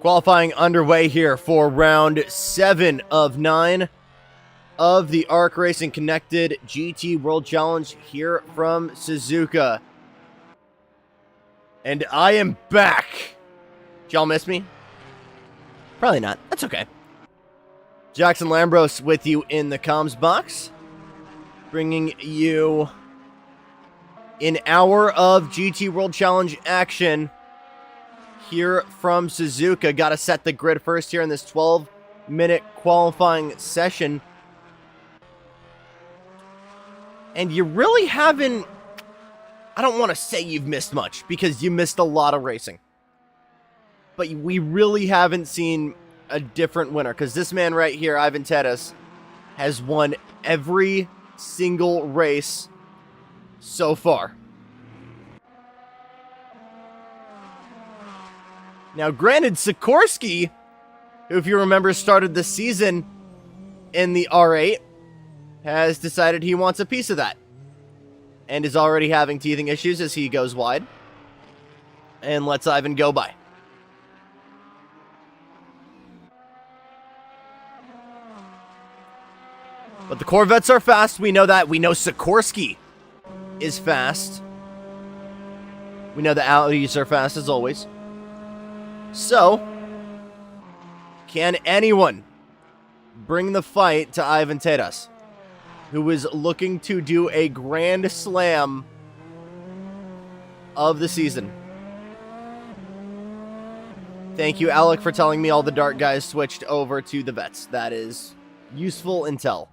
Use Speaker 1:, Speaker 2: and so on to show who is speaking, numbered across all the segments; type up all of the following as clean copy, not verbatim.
Speaker 1: Qualifying underway here for round 7 of 9 of the ARC Racing Connected GT World Challenge here from Suzuka. And I am back. Did y'all miss me? Probably not. That's okay. Jackson Lambros with you in the comms box, bringing you an hour of GT World Challenge action here from Suzuka. Got to set the grid first here in this 12-minute qualifying session. And you really haven't, I don't want to say you've missed much, because you missed a lot of racing. But we really haven't seen a different winner, because this man right here, Ivan Tedes, has won every single race so far. Now, granted, Sikorsky, who, if you remember, started the season in the R8, has decided he wants a piece of that, and is already having teething issues as he goes wide and lets Ivan go by. But the Corvettes are fast. We know that. We know Sikorsky is fast. We know the Audis are fast as always. So, can anyone bring the fight to Ivan Tedes, who is looking to do a grand slam of the season? Thank you, Alec, for telling me all the Dart guys switched over to the Vets. That is useful intel.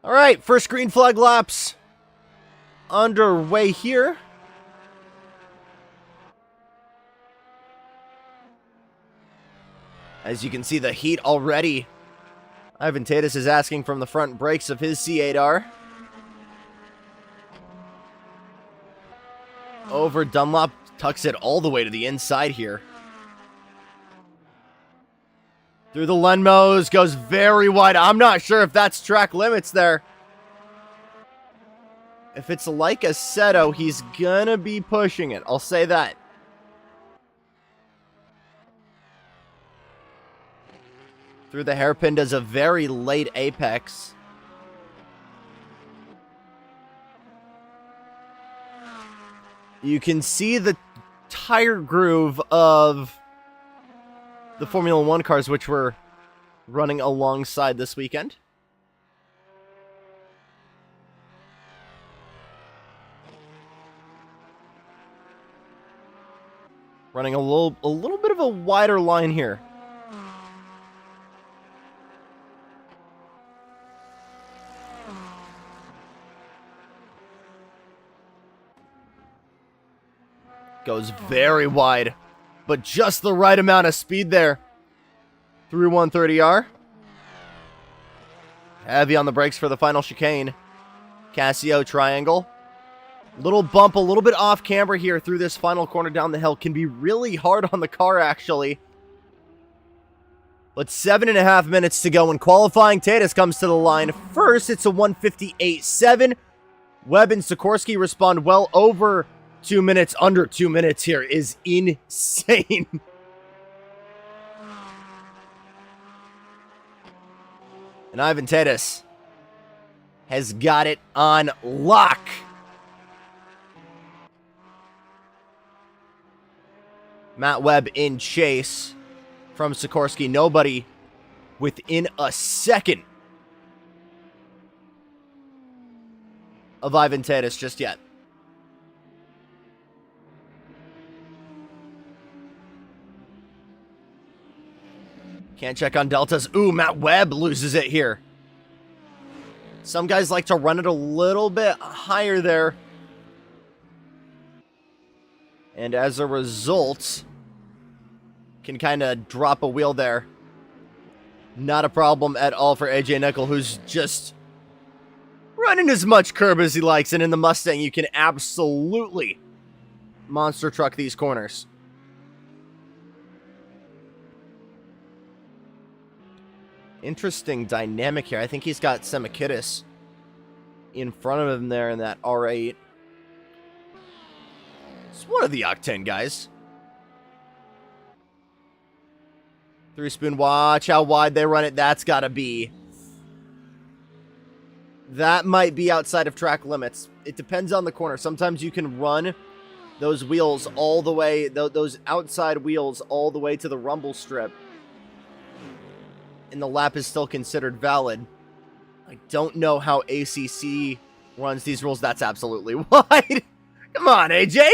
Speaker 1: All right, first green flag laps underway here. As you can see, the heat already. Ivan Tedes is asking from the front brakes of his C8R. Over Dunlop, tucks it all the way to the inside here. Through the Lenmos, goes very wide. I'm not sure if that's track limits there. If it's like a Seto, he's gonna be pushing it. I'll say that. Through the hairpin, does a very late apex. You can see the tire groove of the Formula 1 cars, which were running alongside this weekend. Running a little bit of a wider line here. Goes very wide, but just the right amount of speed there through 130R. Heavy on the brakes for the final chicane. Casio triangle. Little bump, a little bit off camber here through this final corner down the hill. Can be really hard on the car, actually. But 7.5 minutes to go in qualifying. Tedes comes to the line first. It's a 158.7. Webb and Sikorsky respond well over 2 minutes. Under 2 minutes here is insane. And Ivan Tedes has got it on lock. Matt Webb in chase from Sikorsky. Nobody within a second of Ivan Tedes just yet. Can't check on deltas. Ooh, Matt Webb loses it here. Some guys like to run it a little bit higher there. And as a result, can kind of drop a wheel there. Not a problem at all for AJ Nickel, who's just running as much curb as he likes. And in the Mustang, you can absolutely monster truck these corners. Interesting dynamic here. I think he's got Semikidis in front of him there in that R8. It's one of the Octane guys. 3-spoon, watch how wide they run it. That's got to be. That might be outside of track limits. It depends on the corner. Sometimes you can run those wheels all the way, those outside wheels all the way to the rumble strip, and the lap is still considered valid. I don't know how ACC runs these rules. That's absolutely wide. Come on, AJ.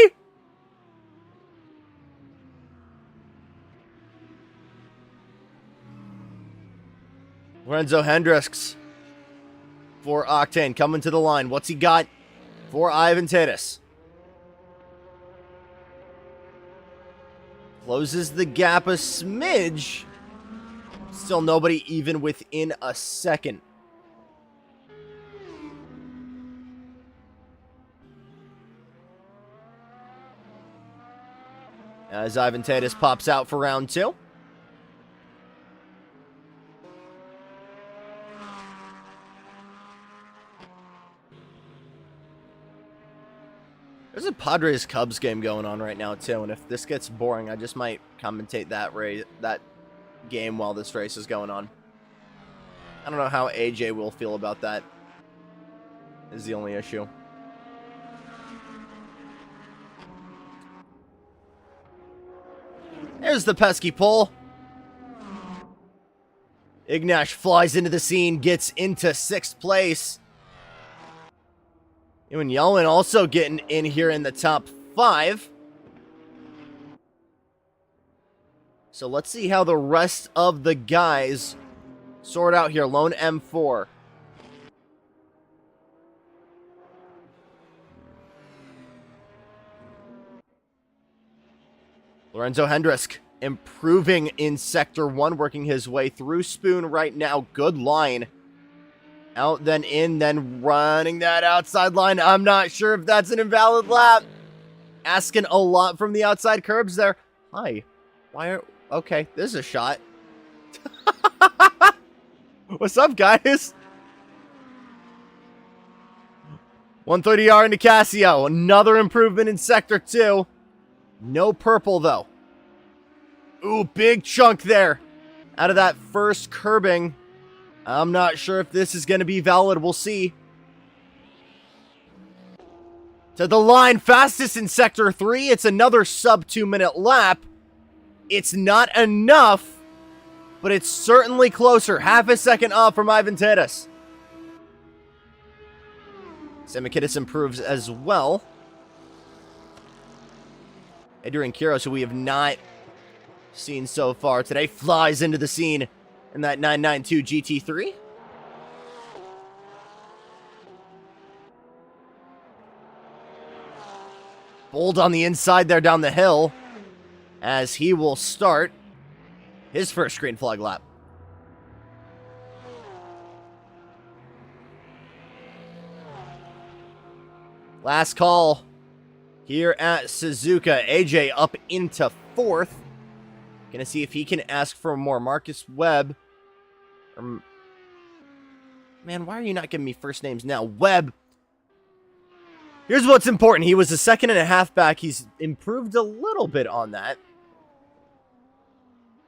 Speaker 1: Lorenzo Hendricks for Octane coming to the line. What's he got for Ivan Tatis? Closes the gap a smidge. Still nobody even within a second. As Ivan Tatis pops out for round 2. There's a Padres-Cubs game going on right now, too, and if this gets boring, I just might commentate that game while this race is going on. I don't know how AJ will feel about that, is the only issue. There's the pesky pole. Ignash flies into the scene, gets into 6th place. Ewan Yelwin also getting in here in the top 5. So let's see how the rest of the guys sort out here. Lone M4. Lorenzo Hendricks improving in Sector 1, working his way through Spoon right now. Good line. Out, then in, then running that outside line. I'm not sure if that's an invalid lap. Asking a lot from the outside curbs there. Hi. Why are... Okay, this is a shot. What's up, guys? 130R into Casio. Another improvement in Sector 2. No purple, though. Ooh, big chunk there. Out of that first curbing. I'm not sure if this is going to be valid. We'll see. To the line, fastest in Sector 3. It's another sub 2-minute lap. It's not enough, but it's certainly closer. Half a second off from Ivan Tatis. Semikidis improves as well. Adrian Quiros, who we have not seen so far today, flies into the scene in that 992 GT3. Bold on the inside there down the hill, as he will start his first green flag lap. Last call here at Suzuka. AJ up into 4th. Gonna see if he can ask for more. Marcus Webb. Man, why are you not giving me first names now? Webb. Here's what's important. He was a 2.5 back. He's improved a little bit on that.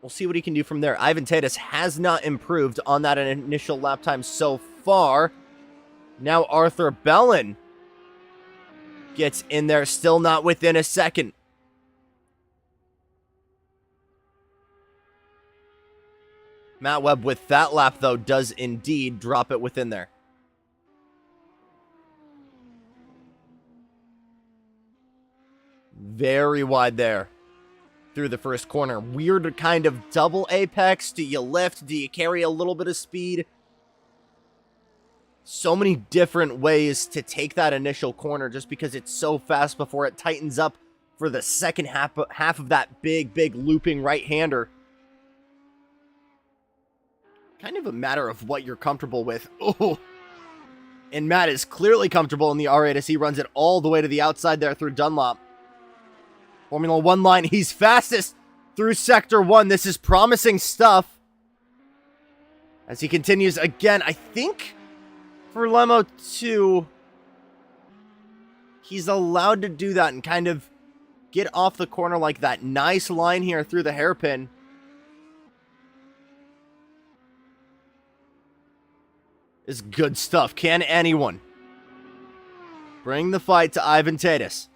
Speaker 1: We'll see what he can do from there. Ivan Tatis has not improved on that initial lap time so far. Now Arthur Bellin gets in there, still not within a second. Matt Webb with that lap, though, does indeed drop it within there. Very wide there through the first corner. Weird kind of double apex. Do you lift? Do you carry a little bit of speed? So many different ways to take that initial corner just because it's so fast before it tightens up for the second half of that big looping right-hander. Kind of a matter of what you're comfortable with. Oh, and Matt is clearly comfortable in the R8 as he runs it all the way to the outside there through Dunlop. Formula 1 line, he's fastest through Sector 1. This is promising stuff. As he continues again, I think for Lemo 2, he's allowed to do that and kind of get off the corner like that. Nice line here through the hairpin. Is good stuff. Can anyone bring the fight to Ivan Tatis?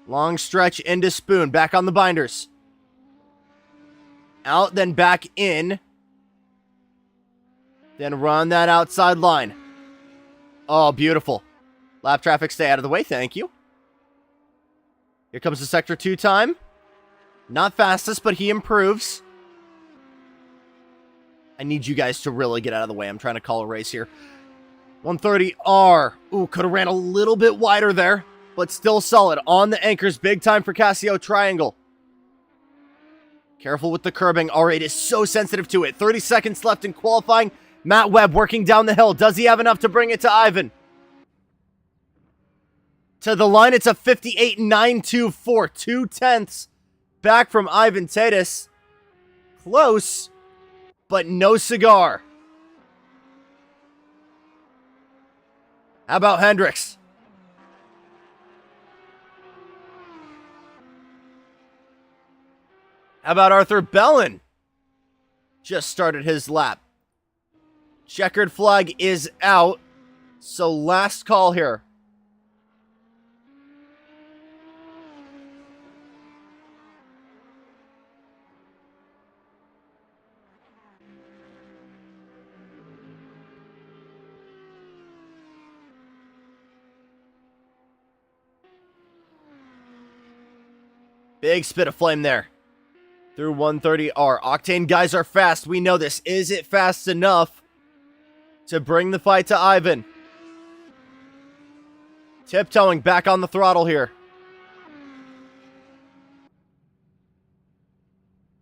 Speaker 1: Long stretch into Spoon. Back on the binders. Out, then back in. Then run that outside line. Oh, beautiful. Lap traffic, stay out of the way. Thank you. Here comes the Sector 2 time. Not fastest, but he improves. I need you guys to really get out of the way. I'm trying to call a race here. 130R. Ooh, could have ran a little bit wider there, but still solid. On the anchors, big time for Casio Triangle. Careful with the curbing. All right, is so sensitive to it. 30 seconds left in qualifying. Matt Webb working down the hill. Does he have enough to bring it to Ivan? To the line, it's a 58.924. 0.2 back from Ivan Tatis. Close, but no cigar. How about Hendricks? How about Arthur Bellin? Just started his lap. Checkered flag is out. So last call here. Big spit of flame there. Through 130R. Octane guys are fast. We know this. Is it fast enough to bring the fight to Ivan? Tiptoeing back on the throttle here.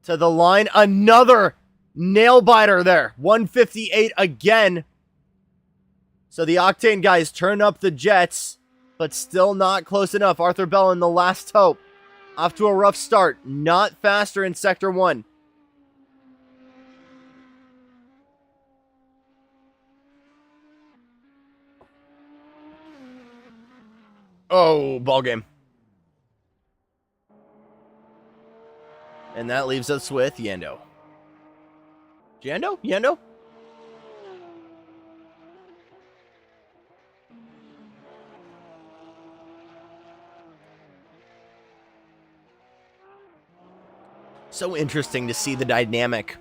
Speaker 1: To the line. Another nail biter there. 158 again. So the Octane guys turn up the jets, but still not close enough. Arthur Bellin, the last hope. Off to a rough start. Not faster in Sector 1. Oh, ball game. And that leaves us with Yendo. Yendo? So interesting to see the dynamic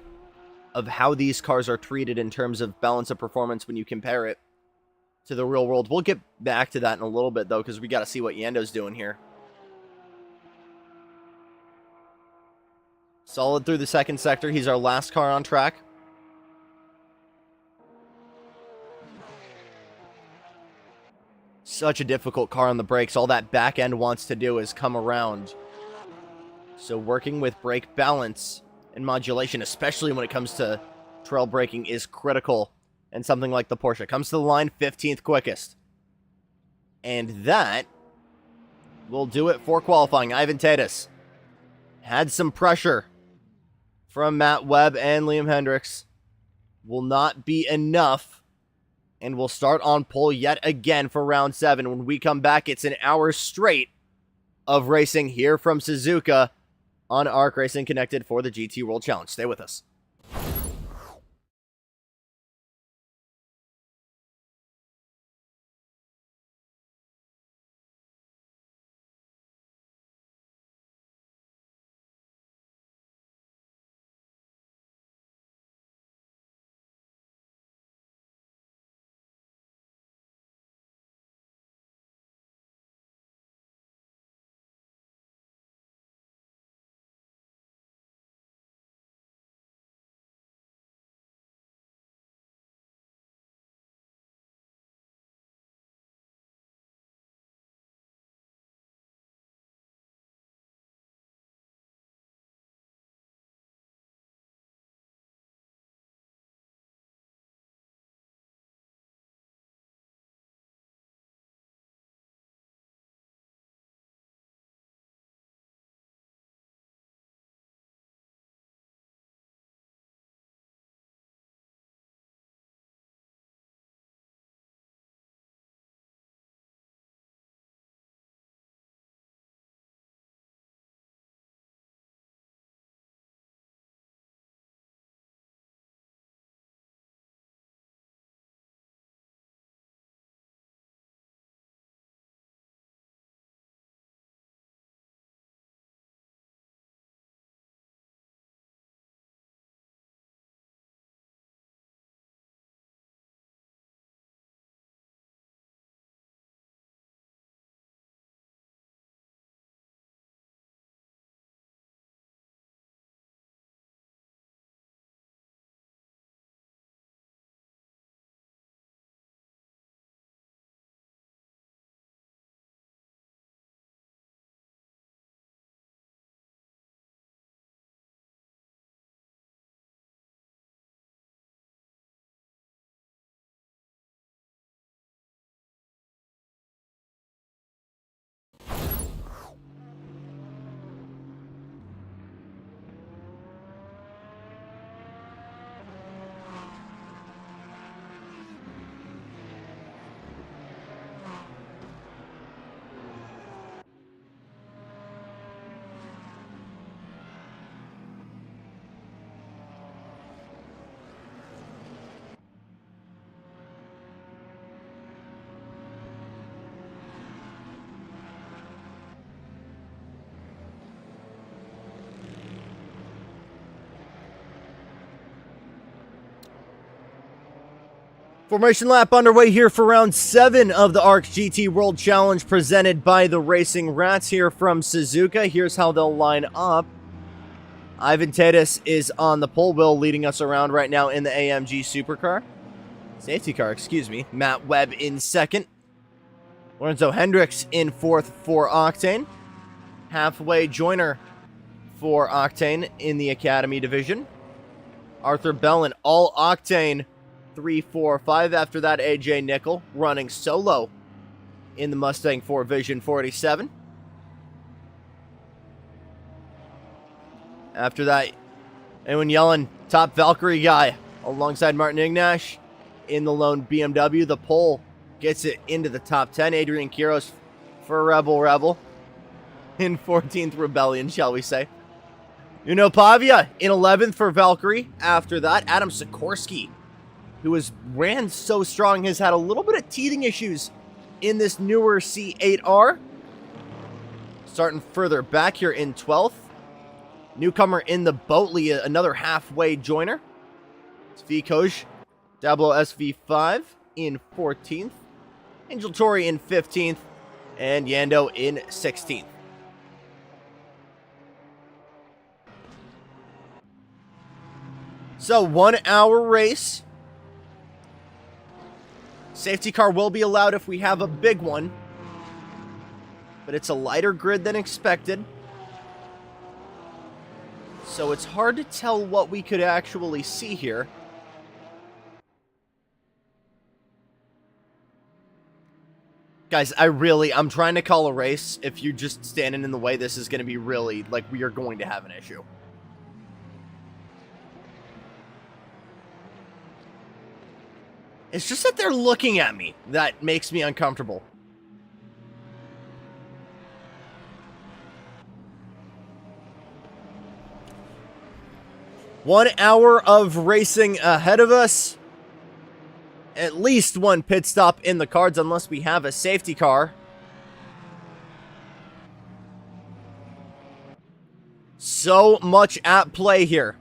Speaker 1: of how these cars are treated in terms of balance of performance when you compare it to the real world. We'll get back to that in a little bit, though, because we got to see what Yando's doing here. Solid through the second sector. He's our last car on track. Such a difficult car on the brakes. All that back end wants to do is come around. So working with brake balance and modulation, especially when it comes to trail braking, is critical. And something like the Porsche comes to the line 15th quickest. And that will do it for qualifying. Ivan Tatis had some pressure from Matt Webb and Liam Hendricks. Will not be enough. And we'll start on pole yet again for round 7. When we come back, it's an hour straight of racing here from Suzuka on ARC Racing Connected for the GT World Challenge. Stay with us. Formation lap underway here for round 7 of the ARC GT World Challenge presented by the Racing Rats here from Suzuka. Here's how they'll line up. Ivan Tetis is on the pole wheel leading us around right now in the AMG supercar. Safety car, excuse me. Matt Webb in second. Lorenzo Hendricks in fourth for Octane. Halfway joiner for Octane in the Academy division. Arthur Bellin, all Octane, 3, 4, 5. After that, AJ Nickel running solo in the Mustang 4 Vision 47. After that, anyone yelling, top Valkyrie guy alongside Martin Ignash in the lone BMW. The pole gets it into the top 10. Adrian Quiros for Rebel in 14th Rebellion, shall we say. Nuno Pavia in 11th for Valkyrie. After that, Adam Sikorsky, who ran so strong, has had a little bit of teething issues in this newer C8R. Starting further back here in 12th. Newcomer in the Boatley, another halfway joiner. It's Vikoj Dablo SV5 in 14th. Angel Tori in 15th. And Yando in 16th. So, 1 hour race. Safety car will be allowed if we have a big one. But it's a lighter grid than expected. So it's hard to tell what we could actually see here. Guys, I'm trying to call a race. If you're just standing in the way, this is going to be really, we are going to have an issue. It's just that they're looking at me that makes me uncomfortable. One hour of racing ahead of us. At least one pit stop in the cards unless we have a safety car. So much at play here.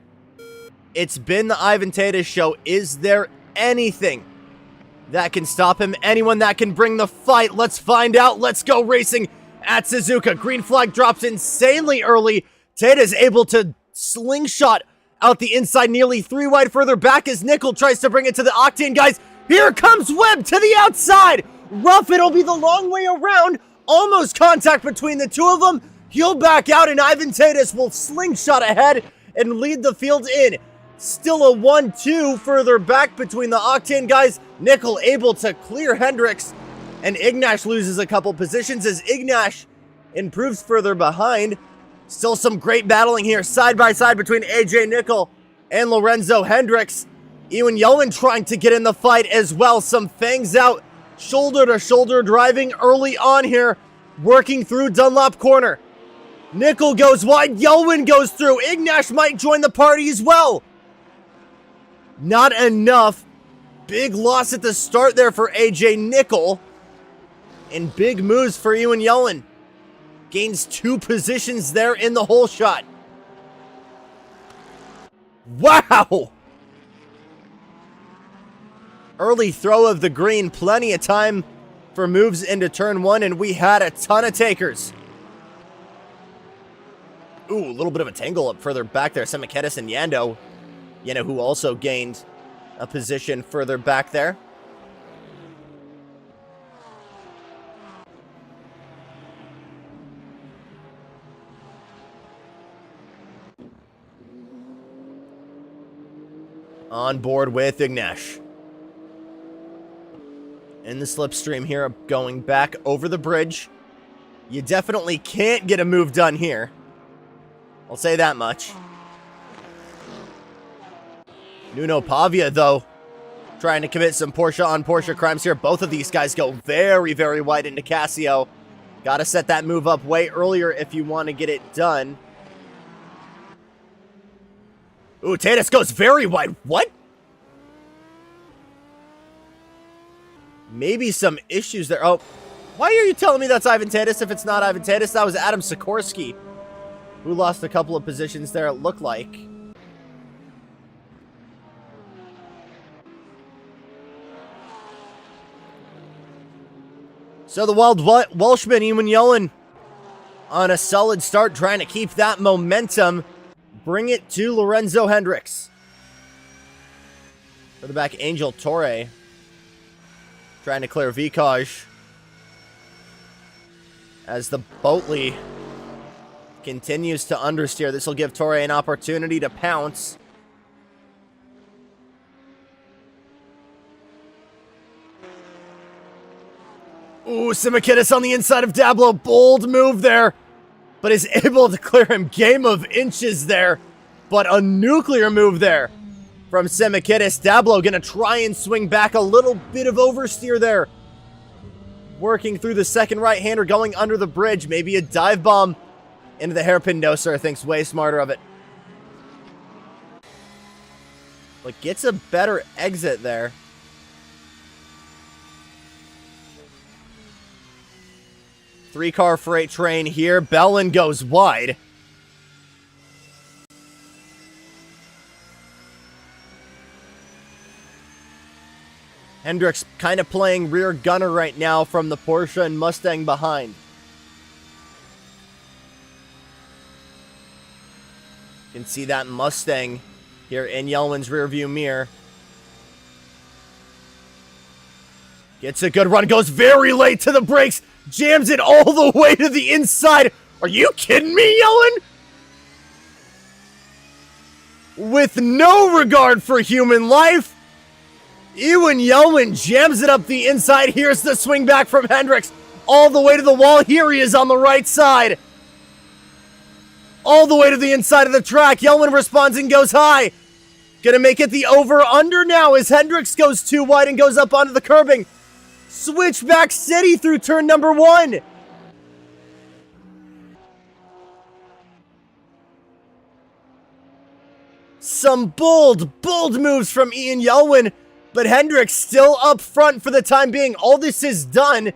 Speaker 1: It's been the Ivan Tetis show. Is there anything that can stop him? Anyone that can bring the fight? Let's find out. Let's go racing at Suzuka. Green flag drops insanely early. Tetis able to slingshot out the inside, nearly 3 wide further back as Nickel tries to bring it to the Octane guys. Here comes Webb to the outside. Rough, it'll be the long way around. Almost contact between the two of them. He'll back out and Ivan Tetis will slingshot ahead and lead the field in. Still a 1-2 further back between the Octane guys. Nickel able to clear Hendricks, and Ignash loses a couple positions as Ignash improves further behind. Still some great battling here, side by side between AJ Nickel and Lorenzo Hendricks. Ewan Yeoman trying to get in the fight as well. Some fangs out, shoulder to shoulder driving early on here, working through Dunlop corner. Nickel goes wide, Yeoman goes through. Ignash might join the party as well. Not enough. Big loss at the start there for AJ Nickel. And big moves for Ewan Yeoman. Gains 2 positions there in the hole shot. Wow! Early throw of the green. Plenty of time for moves into turn 1, and we had a ton of takers. Ooh, a little bit of a tangle up further back there. Semiketis and Yando. Yando who also gained a position further back there. On board with Ignash. In the slipstream here, going back over the bridge. You definitely can't get a move done here. I'll say that much. Nuno Pavia, though, trying to commit some Porsche on Porsche crimes here. Both of these guys go very, very wide into Casio. Gotta set that move up way earlier if you want to get it done. Ooh, Tetis goes very wide. What? Maybe some issues there. Oh, why are you telling me that's Ivan Tetis if it's not Ivan Tetis? That was Adam Sikorsky, who lost a couple of positions there, it looked like. So the Wild Welshman, Ewan Yellen, on a solid start, trying to keep that momentum. Bring it to Lorenzo Hendricks. For the back, Angel Torre. Trying to clear Vikaj. As the Boatley continues to understeer. This will give Torre an opportunity to pounce. Ooh, Simakidis on the inside of Dablo. Bold move there. But is able to clear him. Game of inches there. But a nuclear move there from Simakidis. Dablo going to try and swing back. A little bit of oversteer there. Working through the second right-hander. Going under the bridge. Maybe a dive bomb into the hairpin. No, sir. Thinks way smarter of it. But gets a better exit there. Three-car freight train here. Bellin goes wide. Hendricks kind of playing rear gunner right now from the Porsche and Mustang behind. You can see that Mustang here in Yelman's rearview mirror. Gets a good run. Goes very late to the brakes. Jams it all the way to the inside. Are you kidding me, Yellen? With no regard for human life, Ewan Yellen jams it up the inside. Here's the swing back from Hendricks. All the way to the wall. Here he is on the right side. All the way to the inside of the track. Yellen responds and goes high. Gonna make it the over-under now as Hendricks goes too wide and goes up onto the curbing. Switchback City through turn number 1. Some bold moves from Ian Yelwin, but Hendricks still up front for the time being. All this is done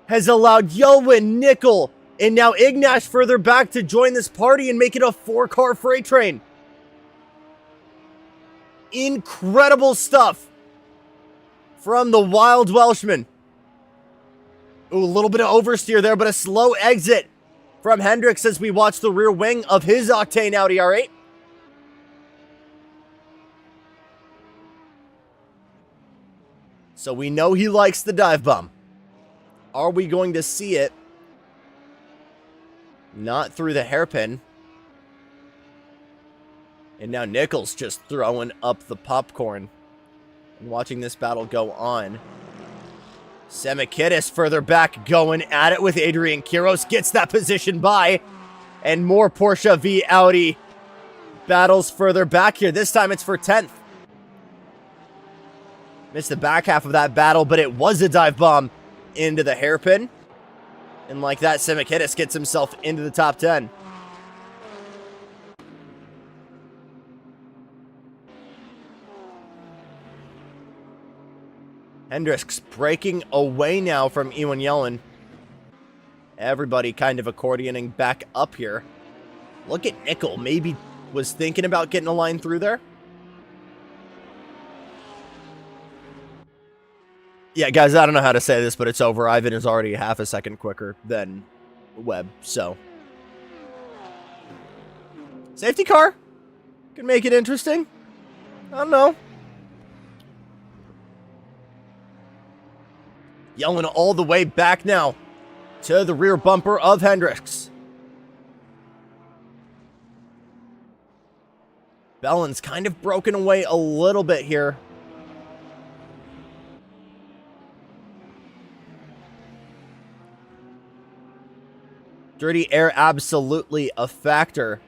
Speaker 1: has allowed Yelwin, Nickel, and now Ignash further back to join this party and make it a 4-car freight train. Incredible stuff from the Wild Welshman. Ooh, a little bit of oversteer there, but a slow exit from Hendricks as we watch the rear wing of his Octane Audi R8. So we know he likes the dive bomb. Are we going to see it? Not through the hairpin. And now Nichols just throwing up the popcorn. And watching this battle go on. Simakidis further back going at it with Adrian Kiros. Gets that position by. And more Porsche v Audi battles further back here. This time it's for 10th. Missed the back half of that battle, but it was a dive bomb into the hairpin. And like that, Simakidis gets himself into the top 10. Hendricks breaking away now from Ewan Yellen. Everybody kind of accordioning back up here. Look at Nickel. Maybe was thinking about getting a line through there. Yeah, guys, I don't know how to say this, but it's over. Ivan is already half a second quicker than Webb, so. Safety car. Could make it interesting. I don't know. Yelling all the way back now to the rear bumper of Hendricks. Bellin's kind of broken away a little bit here. Dirty air absolutely a factor,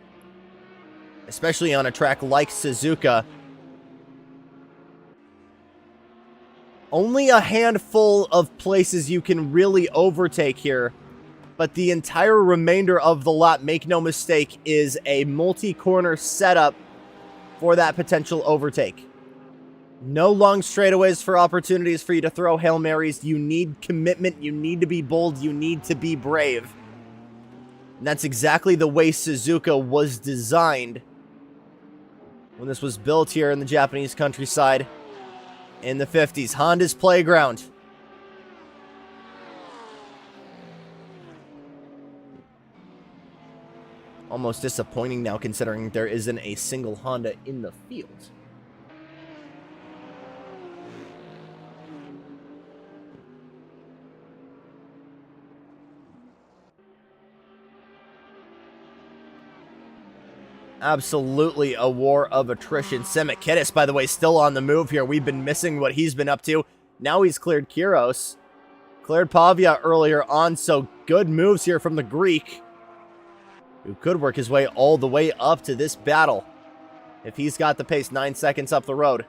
Speaker 1: especially on a track like Suzuka. Only a handful of places you can really overtake here, but the entire remainder of the lap, make no mistake, is a multi-corner setup for that potential overtake. No long straightaways for opportunities for you to throw Hail Marys. You need commitment, you need to be bold, you need to be brave. And that's exactly the way Suzuka was designed when this was built here in the Japanese countryside in the 50s. Honda's playground. Almost disappointing now considering there isn't a single Honda in the field. Absolutely a war of attrition. Semikidis, by the way, still on the move here. We've been missing what he's been up to. Now he's cleared Kyros. Cleared Pavia earlier on, so good moves here from the Greek, who could work his way all the way up to this battle if he's got the pace 9 seconds up the road.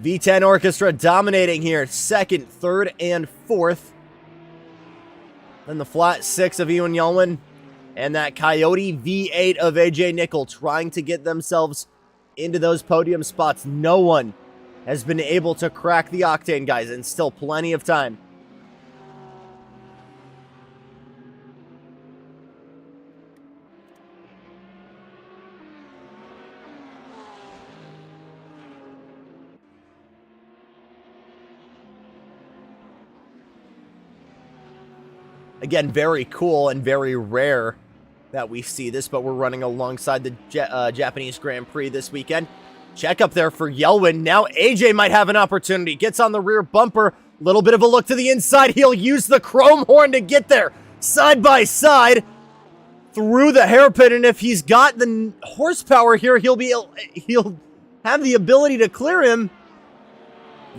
Speaker 1: V10 Orchestra dominating here, second, third, and fourth. Then the flat six of Ewan Yelwin and that Coyote V8 of AJ Nickel trying to get themselves into those podium spots. No one has been able to crack the octane, guys, and still plenty of time. Again, very cool and very rare that we see this, but we're running alongside the Japanese Grand Prix this weekend. Check up there for Yelwin. Now AJ might have an opportunity. Gets on the rear bumper. Little bit of a look to the inside. He'll use the chrome horn to get there. Side by side through the hairpin, and if he's got the horsepower here, he'll have the ability to clear him.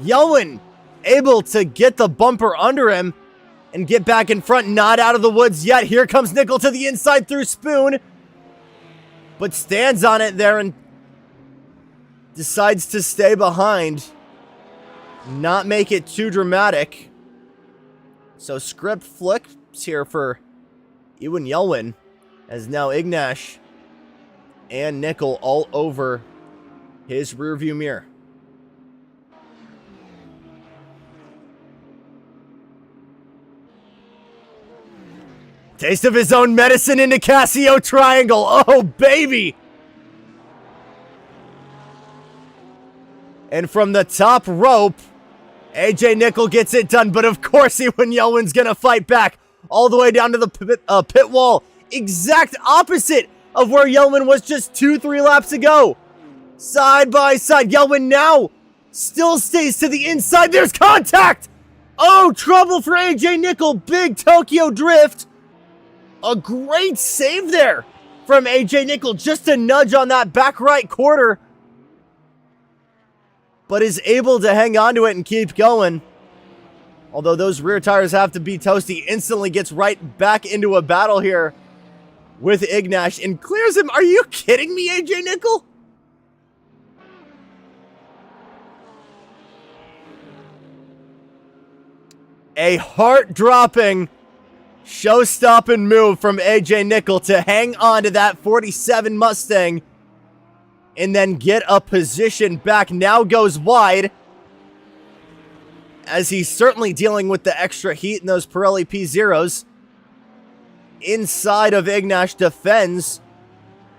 Speaker 1: Yelwin able to get the bumper under him and get back in front. Not out of the woods yet. Here comes Nickel to the inside through Spoon, but stands on it there and decides to stay behind. Not make it too dramatic. So script flips here for Ewan Yelwin, as now Ignash and Nickel all over his rearview mirror. Taste of his own medicine into Casio Triangle. Oh, baby. And from the top rope, AJ Nickel gets it done. But of course, Ewan Yelwin's going to fight back all the way down to the pit wall. Exact opposite of where Yelwin was just 2-3 laps ago. Side by side. Yelwin now still stays to the inside. There's contact. Oh, trouble for AJ Nickel. Big Tokyo drift. A great save there from AJ Nickel, just a nudge on that back right quarter, but is able to hang on to it and keep going. Although those rear tires have to be toasty, instantly gets right back into a battle here with Ignash and clears him. Are you kidding me, AJ Nickel? A heart-dropping show-stopping move from AJ Nickel to hang on to that 47 Mustang and then get a position back. Now goes wide, as he's certainly dealing with the extra heat in those Pirelli P0s. Inside of Ignash, defends.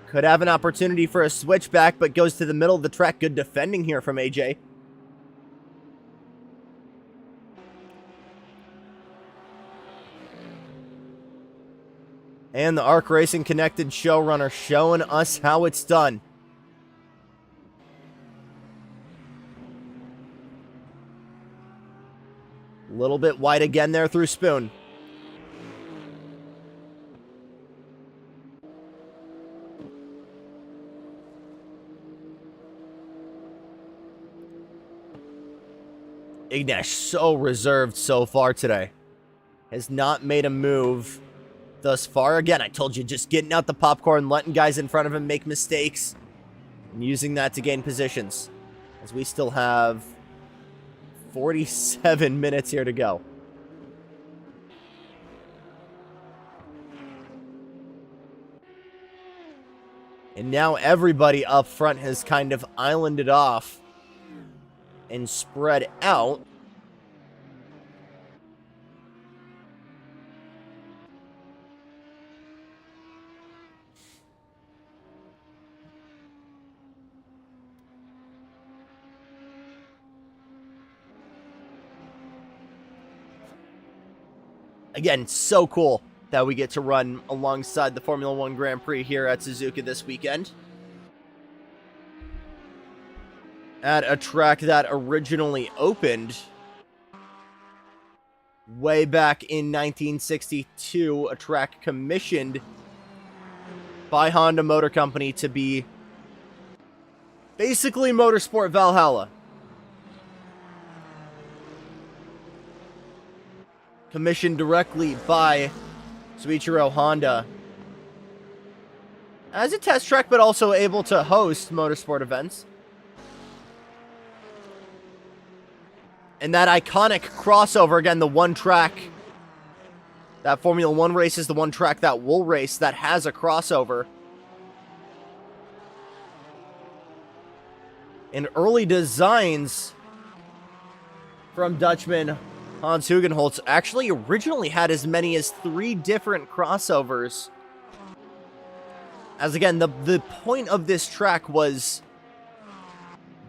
Speaker 1: Could have an opportunity for a switchback, but goes to the middle of the track. Good defending here from AJ. And the Arc Racing Connected showrunner showing us how it's done. A little bit wide again there through Spoon. Ignash so reserved so far today. Has not made a move thus far. Again, I told you, just getting out the popcorn, letting guys in front of him make mistakes, and using that to gain positions. As we still have 47 minutes here to go. And now everybody up front has kind of islanded off and spread out. Again, so cool that we get to run alongside the Formula One Grand Prix here at Suzuka this weekend. At a track that originally opened way back in 1962, a track commissioned by Honda Motor Company to be basically Motorsport Valhalla. Commissioned directly by Soichiro Honda as a test track, but also able to host motorsport events. And that iconic crossover, again, the one track that Formula One races, the one track that we'll race that has a crossover. And early designs from Dutchman Hans Hugenholtz actually originally had as many as 3 different crossovers. As again, the point of this track was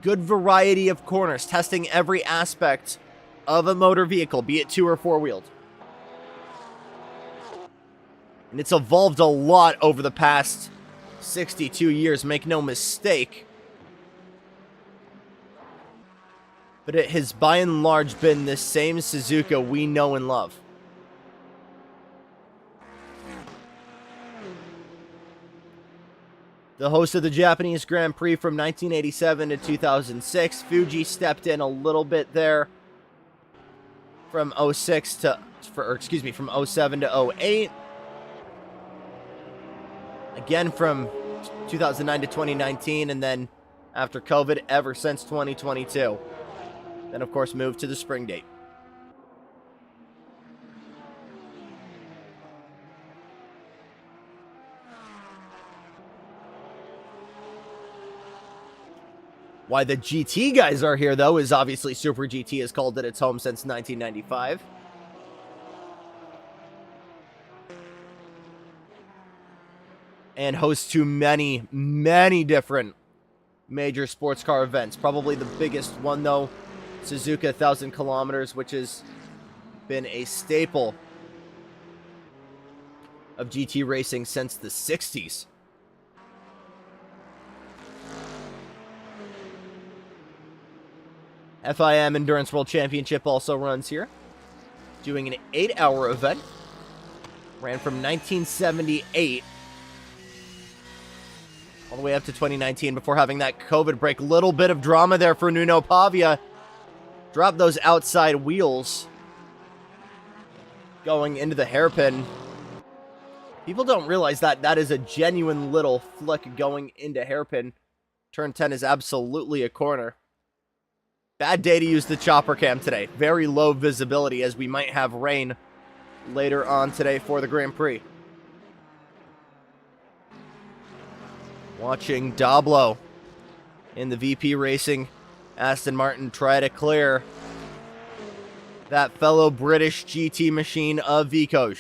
Speaker 1: good variety of corners, testing every aspect of a motor vehicle, be it 2 or 4-wheeled. And it's evolved a lot over the past 62 years, make no mistake. But it has by and large been the same Suzuka we know and love. The host of the Japanese Grand Prix from 1987 to 2006. Fuji stepped in a little bit there from 06 to, from 07 to 08. Again from 2009 to 2019, and then after COVID, ever since 2022. Then, of course, moved to the spring date. Why the GT guys are here, though, is obviously Super GT has called it its home since 1995. And hosts to many, many different major sports car events. Probably the biggest one, though, Suzuka 1,000 kilometers, which has been a staple of GT racing since the 60s. FIM Endurance World Championship also runs here, doing an 8-hour event. Ran from 1978 all the way up to 2019 before having that COVID break. Little bit of drama there for Nuno Pavia. Dropped those outside wheels going into the hairpin. People don't realize that that is a genuine little flick going into hairpin. Turn 10 is absolutely a corner. Bad day to use the chopper cam today. Very low visibility as we might have rain later on today for the Grand Prix. Watching Dablo in the VP Racing Aston Martin try to clear that fellow British GT machine of Vikoj.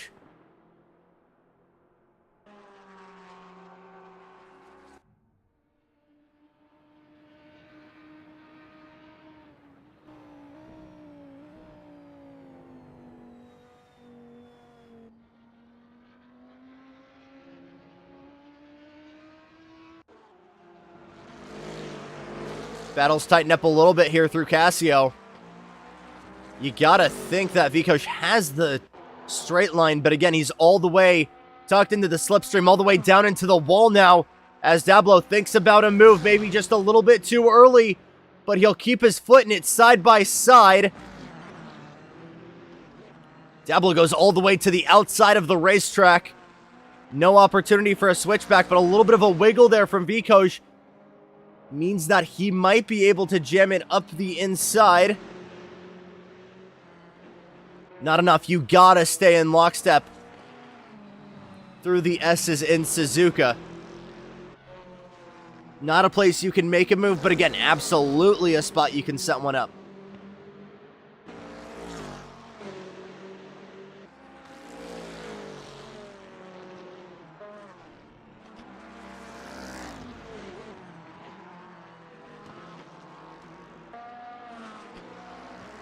Speaker 1: Battles tighten up a little bit here through Casio. You gotta think that Vikoj has the straight line, but again, he's all the way tucked into the slipstream, all the way down into the wall now, as Dablo thinks about a move, maybe just a little bit too early, but he'll keep his foot in it side by side. Dablo goes all the way to the outside of the racetrack. No opportunity for a switchback, but a little bit of a wiggle there from Vikoj means that he might be able to jam it up the inside. Not enough. You gotta stay in lockstep through the S's in Suzuka. Not a place you can make a move, but again, absolutely a spot you can set one up.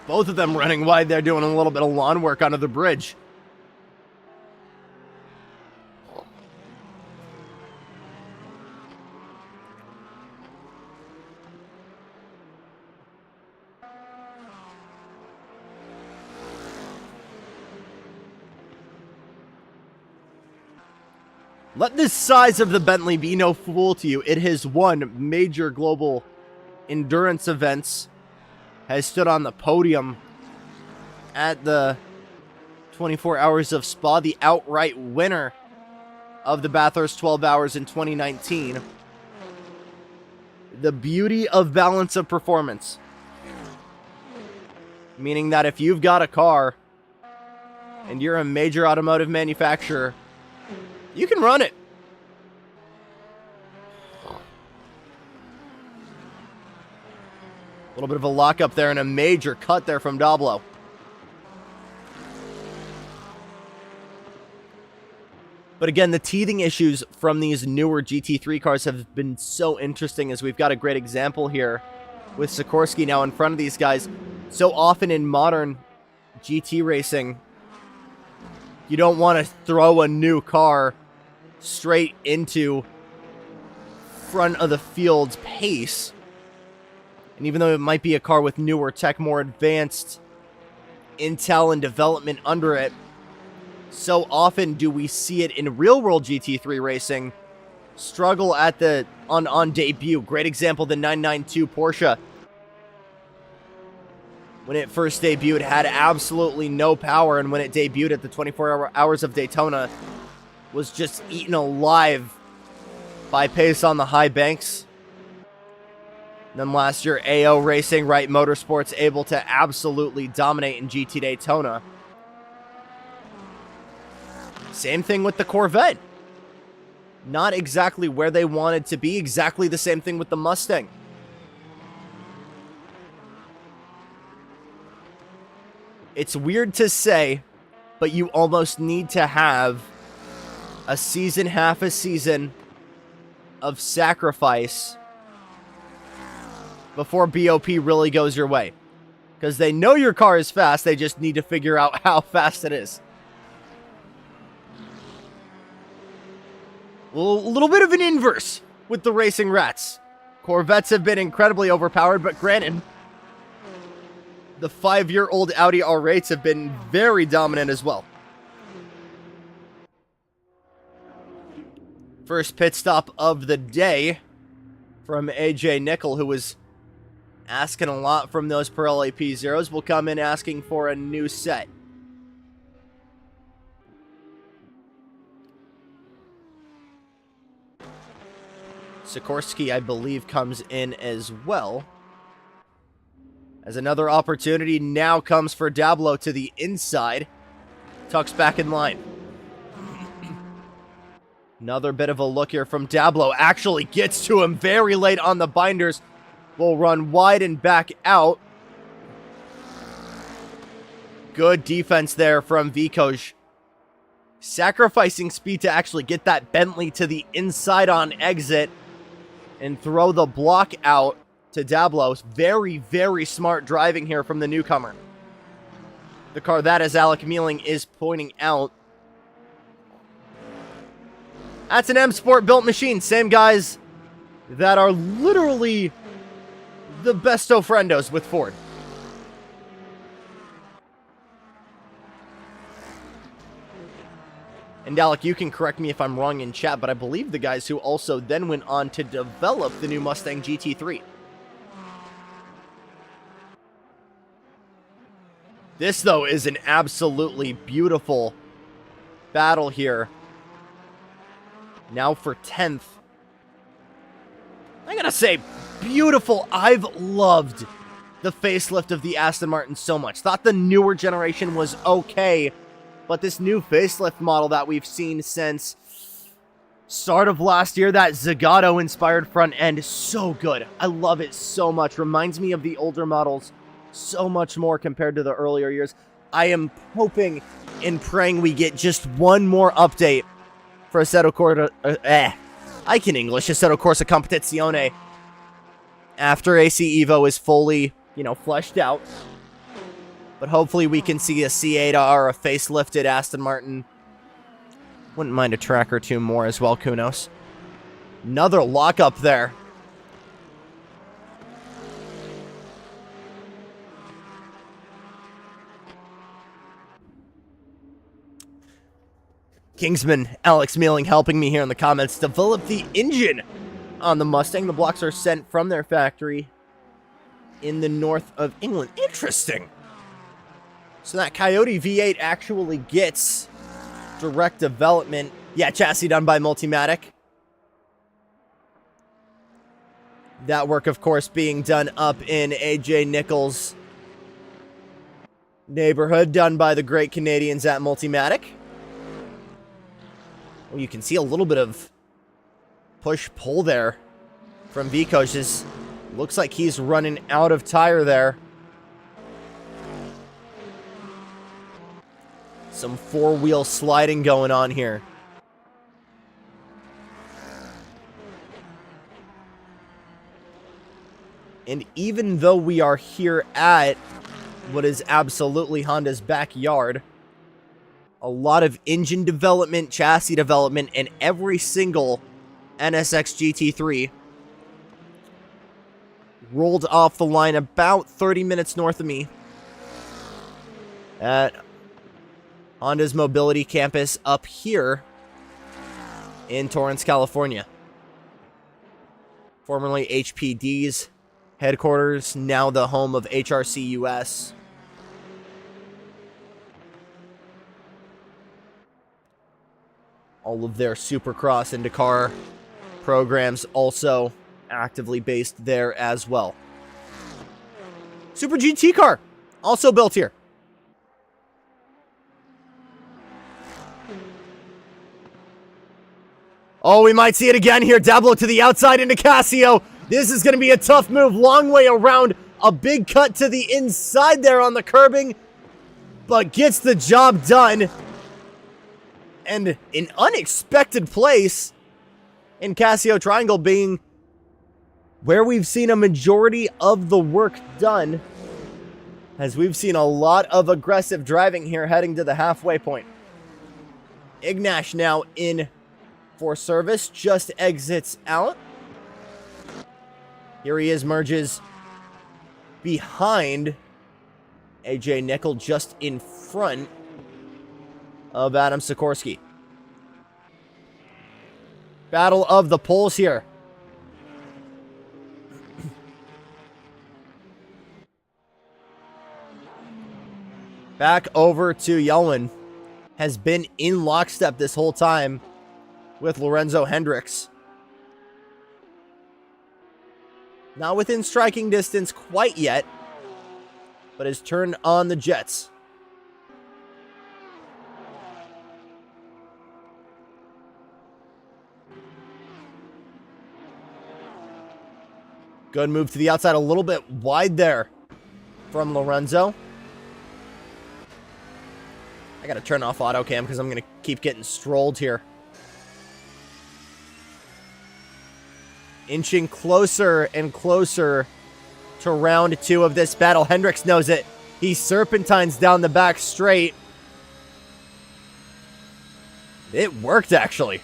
Speaker 1: Both of them running wide there, doing a little bit of lawn work under the bridge. Let the size of the Bentley be no fool to you. It has won major global endurance events, has stood on the podium at the 24 Hours of Spa, the outright winner of the Bathurst 12 Hours in 2019. The beauty of balance of performance. Meaning that if you've got a car and you're a major automotive manufacturer, you can run it. A little bit of a lockup there and a major cut there from Dablo. But again, the teething issues from these newer GT3 cars have been so interesting, as we've got a great example here with Sikorsky now in front of these guys. So often in modern GT racing, you don't want to throw a new car straight into front of the field's pace. And even though it might be a car with newer tech, more advanced intel and development under it, so often do we see it in real-world GT3 racing struggle at the on debut. Great example, the 992 Porsche. When it first debuted, it had absolutely no power, and when it debuted at the 24 Hours of Daytona, was just eaten alive by pace on the high banks. And then last year, AO Racing, Wright Motorsports, able to absolutely dominate in GT Daytona. Same thing with the Corvette. Not exactly where they wanted to be. Exactly the same thing with the Mustang. It's weird to say, but you almost need to have a season, half a season of sacrifice before BOP really goes your way. Because they know your car is fast, they just need to figure out how fast it is. A little bit of an inverse with the racing rats. Corvettes have been incredibly overpowered, but granted, the 5-year-old Audi R8s have been very dominant as well. First pit stop of the day from AJ Nickel, who was asking a lot from those Pirelli P0s, will come in asking for a new set. Sikorsky, I believe, comes in as well. As another opportunity now comes for Dablo to the inside. Tucks back in line. Another bit of a look here from Dablo. Actually gets to him very late on the binders. Will run wide and back out. Good defense there from Vikoj. Sacrificing speed to actually get that Bentley to the inside on exit and throw the block out to Dablo. Very, very smart driving here from the newcomer. The car that, as Alec Mealing is pointing out, that's an M Sport built machine. Same guys that are literally the besto friendos with Ford. And Alec, you can correct me if I'm wrong in chat, but I believe the guys who also then went on to develop the new Mustang GT3. This, though, is an absolutely beautiful battle here. Now for 10th. I gotta say, beautiful. I've loved the facelift of the Aston Martin so much. Thought the newer generation was okay, but this new facelift model that we've seen since start of last year, that Zagato-inspired front end, is so good. I love it so much. Reminds me of the older models so much more compared to the earlier years. I am hoping and praying we get just one more update for Assetto Corsa. I can English. Assetto Corsa Competizione. After AC Evo is fully, fleshed out. But hopefully we can see a C8 or a facelifted Aston Martin. Wouldn't mind a track or two more as well, Kunos. Another lockup there. Kingsman Alex Mealing helping me here in the comments. Develop the engine on the Mustang. The blocks are sent from their factory in the north of England. Interesting. So that Coyote V8 actually gets direct development. Yeah, chassis done by Multimatic. That work, of course, being done up in AJ Nichols' neighborhood, done by the great Canadians at Multimatic. Well, you can see a little bit of push-pull there from Vikosh. Looks like he's running out of tire there. Some four-wheel sliding going on here. And even though we are here at what is absolutely Honda's backyard, a lot of engine development, chassis development, and every single NSX GT3 rolled off the line about 30 minutes north of me at Honda's Mobility Campus up here in Torrance, California. Formerly HPD's headquarters, now the home of HRC US. All of their Supercross and Dakar programs also actively based there as well. Super GT car, also built here. Oh, we might see it again here. Dablo to the outside into Casio. This is going to be a tough move. Long way around. A big cut to the inside there on the curbing. But gets the job done. And an unexpected place in Casio Triangle being where we've seen a majority of the work done. As we've seen a lot of aggressive driving here heading to the halfway point. Ignash now in for service, just exits out. Here he is, merges behind AJ Nickel, just in front of Adam Sikorsky. Battle of the poles here. Back over to Yelwin. Has been in lockstep this whole time with Lorenzo Hendricks. Not within striking distance quite yet, but has turned on the jets. Good move to the outside, a little bit wide there from Lorenzo. I gotta turn off auto cam because I'm gonna keep getting strolled here. Inching closer and closer to round 2 of this battle. Hendricks knows it. He serpentines down the back straight. It worked, actually.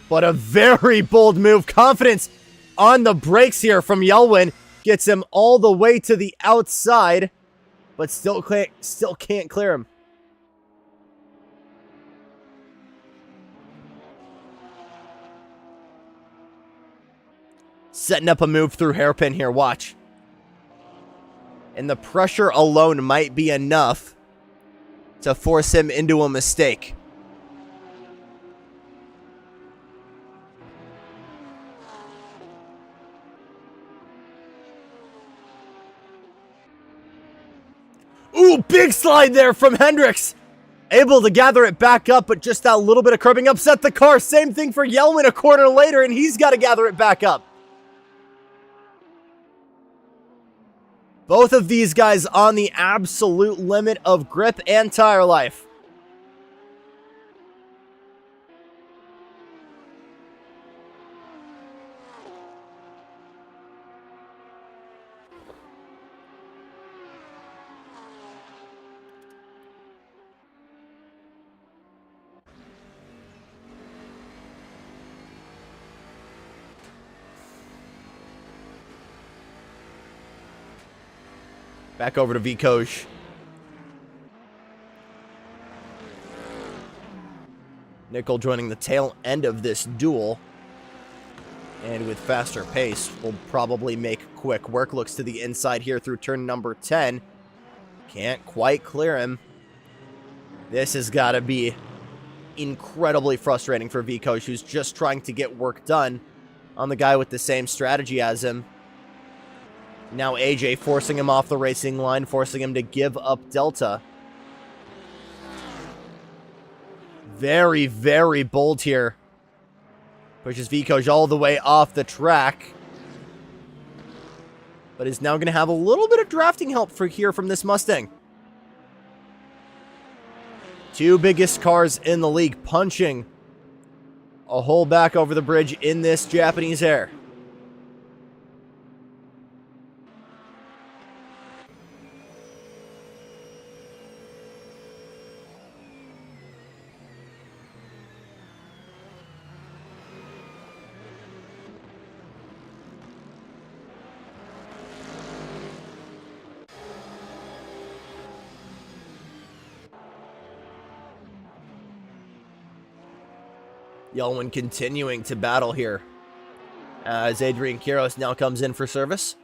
Speaker 1: But a very bold move. Confidence on the brakes here from Yelwin. Gets him all the way to the outside. But still can't clear him. Setting up a move through hairpin here, watch. And the pressure alone might be enough to force him into a mistake. Ooh, big slide there from Hendricks. Able to gather it back up, but just that little bit of curbing upset the car. Same thing for Yelwin a corner later, and he's got to gather it back up. Both of these guys on the absolute limit of grip and tire life. Back over to Vikosh. Nickel joining the tail end of this duel. And with faster pace, will probably make quick work. Looks to the inside here through turn number 10. Can't quite clear him. This has got to be incredibly frustrating for Vikosh, who's just trying to get work done on the guy with the same strategy as him. Now AJ forcing him off the racing line, forcing him to give up Delta. Very, very bold here. Pushes Vikosh all the way off the track. But is now going to have a little bit of drafting help from this Mustang. Two biggest cars in the league punching a hole back over the bridge in this Japanese air. Yelwin continuing to battle here as Adrian Quiros now comes in for service.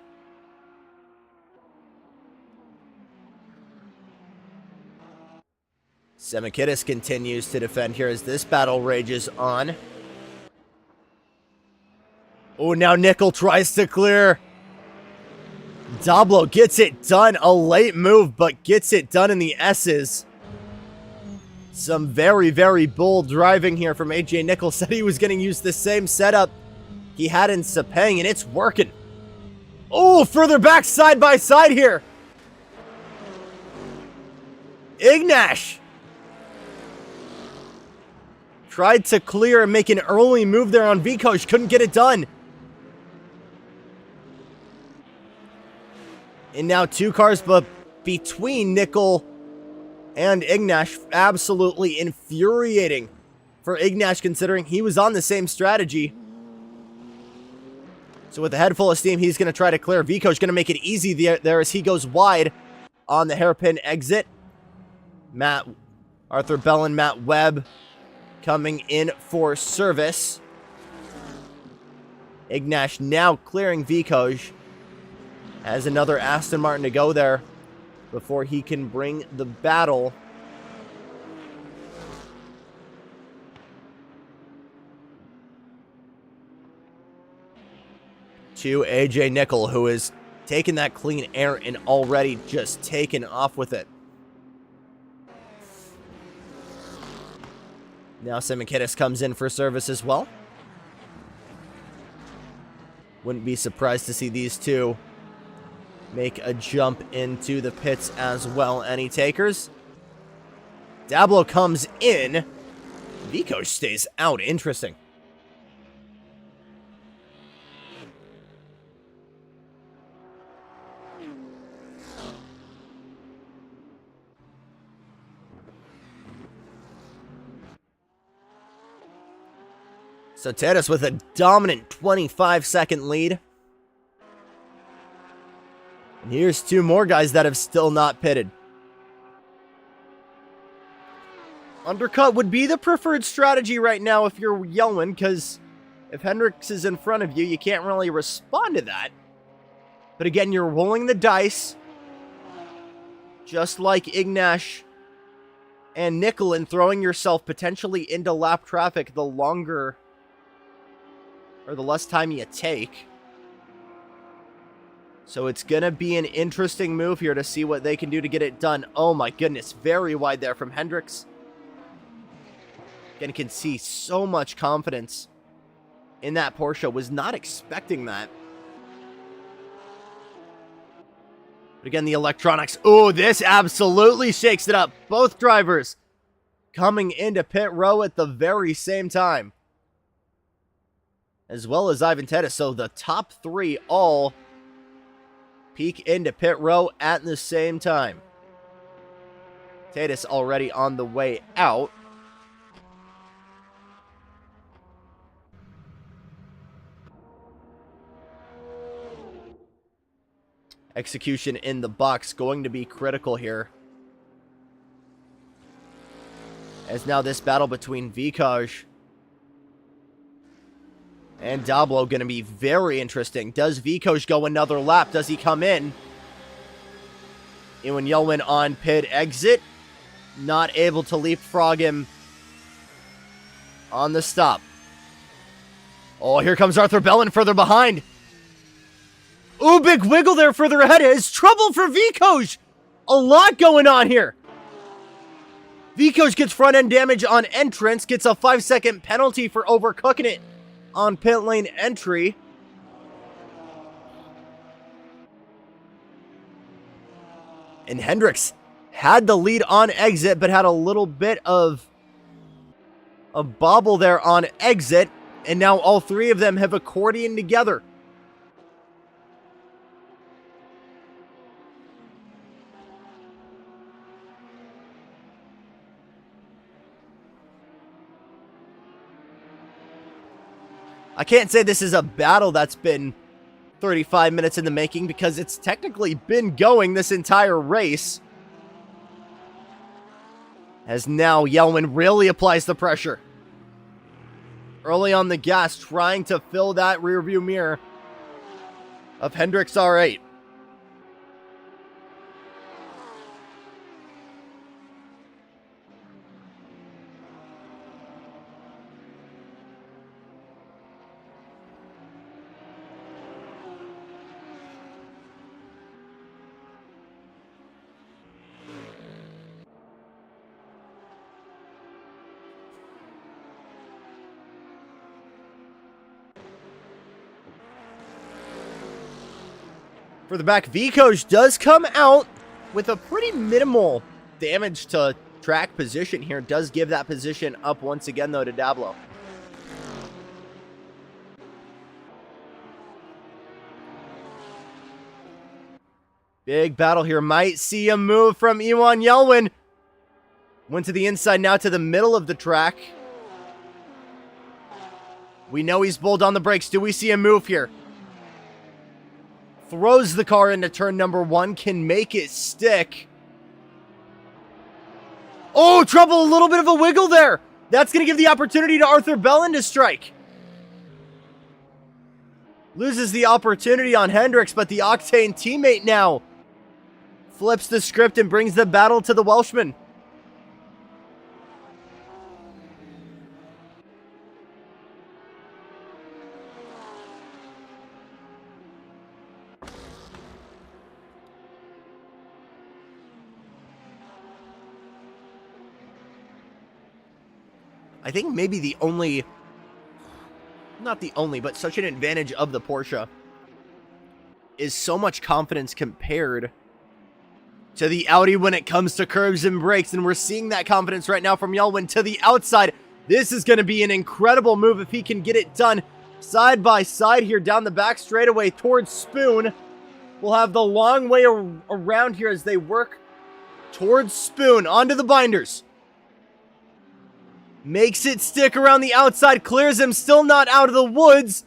Speaker 1: Semikidis continues to defend here as this battle rages on. Oh, now Nickel tries to clear. Dablo gets it done. A late move, but gets it done in the S's. Some very, very bold driving here from AJ Nickel. Said he was going to use the same setup he had in Sepang, and it's working. Oh, further back side by side here. Ignash tried to clear and make an early move there on Vikosh. Couldn't get it done. And now two cars between Nickel and Ignash. Absolutely infuriating for Ignash, considering he was on the same strategy. So with a head full of steam, he's going to try to clear. Viko's going to make it easy there as he goes wide on the hairpin exit. Arthur Bell and Matt Webb coming in for service. Ignash now clearing Viko's. Has another Aston Martin to go there before he can bring the battle to AJ Nickel, who is taking that clean air and already just taken off with it. Now Semikidis comes in for service as well. Wouldn't be surprised to see these two make a jump into the pits as well. Any takers? Dablo comes in. Vikosh stays out. Interesting. So Tatis with a dominant 25-second lead. And here's two more guys that have still not pitted. Undercut would be the preferred strategy right now if you're Yelwin, because if Hendricks is in front of you, you can't really respond to that. But again, you're rolling the dice, just like Ignash and Nickel, and throwing yourself potentially into lap traffic the longer or the less time you take. So it's going to be an interesting move here to see what they can do to get it done. Oh my goodness, very wide there from Hendricks. Again, you can see so much confidence in that Porsche. Was not expecting that. But again, the electronics. Oh, this absolutely shakes it up. Both drivers coming into pit row at the very same time, as well as Ivan Tatis. So the top three all peek into pit row at the same time. Tatis already on the way out. Execution in the box going to be critical here. As now this battle between Vikoj and Dablo going to be very interesting. Does Vikoj go another lap? Does he come in? Ewan Yelwin on pit exit. Not able to leapfrog him on the stop. Oh, here comes Arthur Bellin further behind. Ooh, big wiggle there further ahead. It's trouble for Vikoj. A lot going on here. Vikoj gets front end damage on entrance, gets a 5-second penalty for overcooking it on pit lane entry. And Hendricks had the lead on exit, but had a little bit of a bobble there on exit. And now all three of them have accordioned together. I can't say this is a battle that's been 35 minutes in the making because it's technically been going this entire race. As now Yelwin really applies the pressure. Early on the gas, trying to fill that rearview mirror of Hendricks R8. For the back, Vikoj does come out with a pretty minimal damage to track position here. Does give that position up once again, though, to Dablo. Big battle here. Might see a move from Ewan Yelwin. Went to the inside, now to the middle of the track. We know he's pulled on the brakes. Do we see a move here? Throws the car into turn number 1. Can make it stick. Oh, trouble. A little bit of a wiggle there. That's going to give the opportunity to Arthur Bellin to strike. Loses the opportunity on Hendricks, but the Octane teammate now flips the script and brings the battle to the Welshman. I think maybe the only, not the only, but such an advantage of the Porsche is so much confidence compared to the Audi when it comes to curves and brakes. And we're seeing that confidence right now from Yelwin to the outside. This is going to be an incredible move if he can get it done side by side here down the back straightaway towards Spoon. We'll have the long way around here as they work towards Spoon onto the binders. Makes it stick around the outside, clears him, still not out of the woods.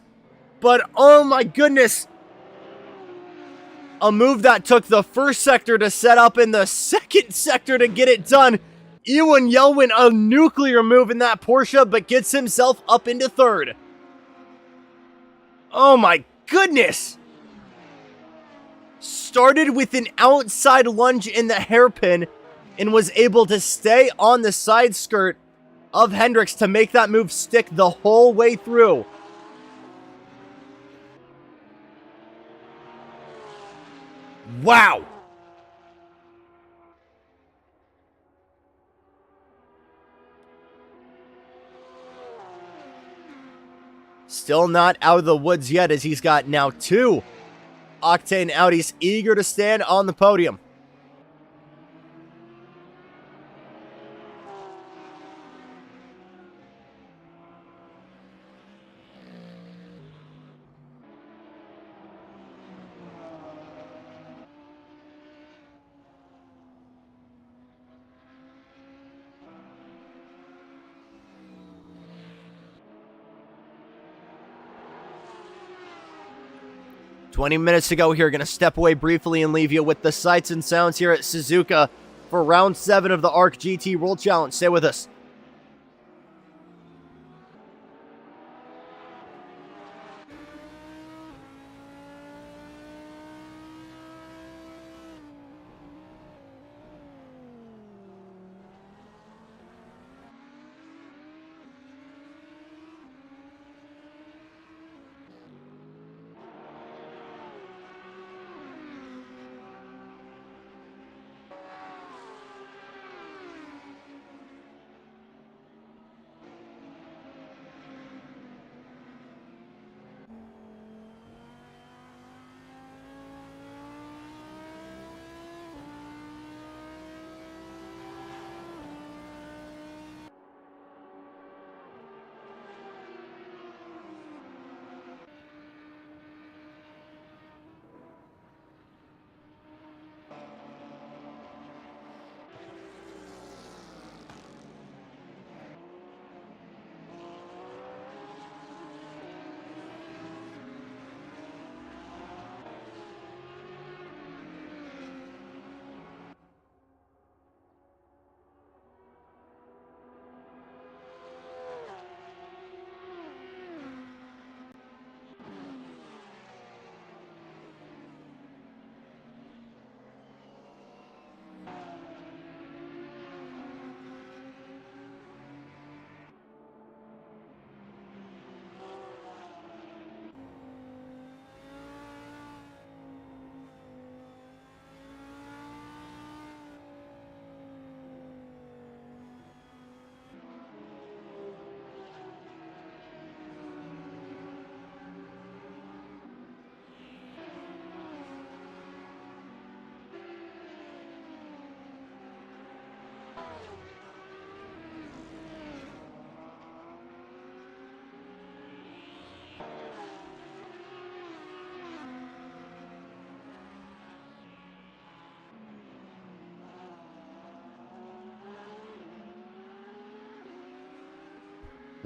Speaker 1: But oh my goodness. A move that took the first sector to set up in the second sector to get it done. Ewan Yelwin, a nuclear move in that Porsche, but gets himself up into third. Oh my goodness. Started with an outside lunge in the hairpin and was able to stay on the side skirt of Hendricks to make that move stick the whole way through. Wow. Still not out of the woods yet, as he's got now 2 Octane Audis eager to stand on the podium. "20 minutes to go here. Going to step away briefly and leave you with the sights and sounds here at Suzuka for round 7 of the ARC GT World Challenge. Stay with us.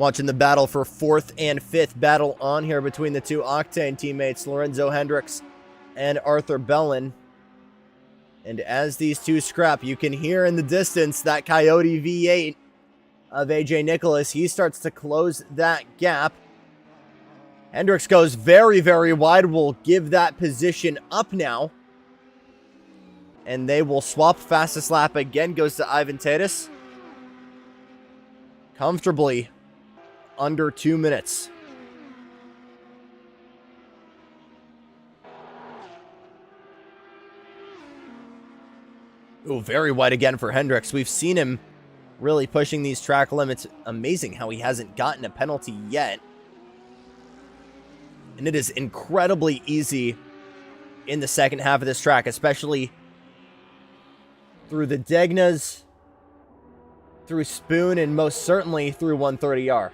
Speaker 1: Watching the battle for 4th and 5th battle on here between the two Octane teammates, Lorenzo Hendricks and Arthur Bellin. And as these two scrap, you can hear in the distance that Coyote V8 of AJ Nicholas. He starts to close that gap. Hendricks goes very, very wide. Will give that position up now. And they will swap. Fastest lap again goes to Ivan Tatis. Comfortably under 2 minutes. Ooh, very wide again for Hendricks. We've seen him really pushing these track limits. Amazing how he hasn't gotten a penalty yet. And it is incredibly easy in the second half of this track, especially through the Degnas, through Spoon, and most certainly through 130R.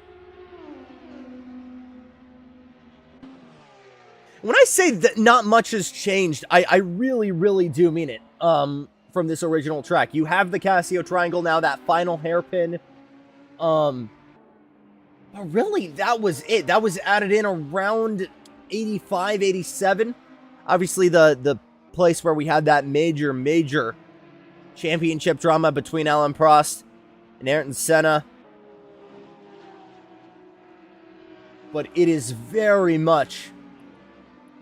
Speaker 1: When I say that not much has changed, I really, really do mean it. From this original track, you have the Casio triangle now, that final hairpin. But really, that was it. That was added in around 85, 87. Obviously, the place where we had that major championship drama between Alan Prost and Ayrton Senna. But it is very much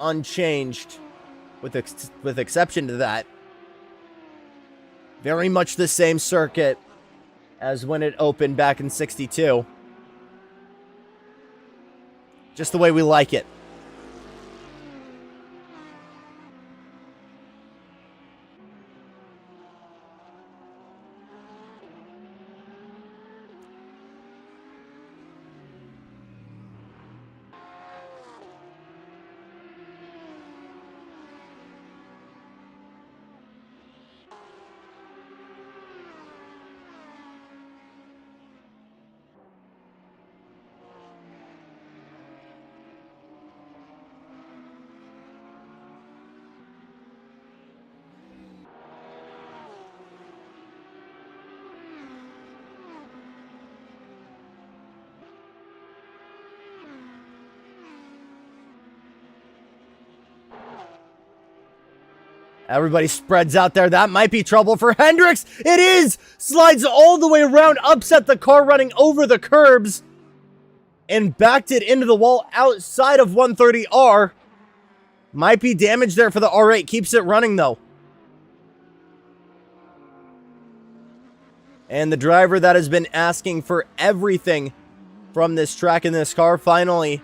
Speaker 1: unchanged, with exception to that. Very much the same circuit as when it opened back in '62. Just the way we like it. Everybody spreads out there. That might be trouble for Hendricks. It is! Slides all the way around, upset the car running over the curbs, and backed it into the wall outside of 130R. Might be damage there for the R8. Keeps it running, though. And the driver that has been asking for everything from this track and this car finally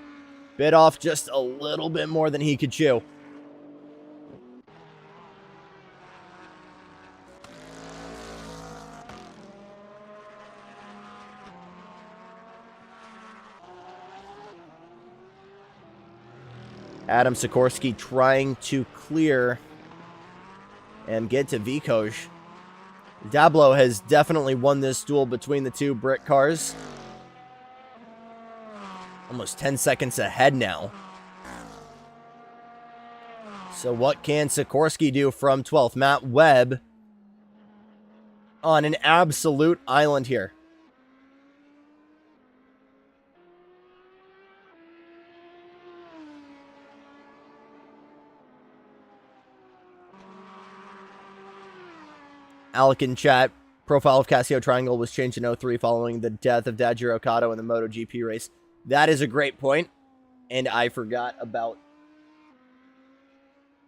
Speaker 1: bit off just a little bit more than he could chew. Adam Sikorsky trying to clear and get to Vikoj. Dablo has definitely won this duel between the two Brit cars. Almost 10 seconds ahead now. So what can Sikorsky do from 12th? Matt Webb on an absolute island here. Alec in chat, profile of Casio Triangle was changed in 03 following the death of Dajiro Okato in the MotoGP race. That is a great point, and I forgot about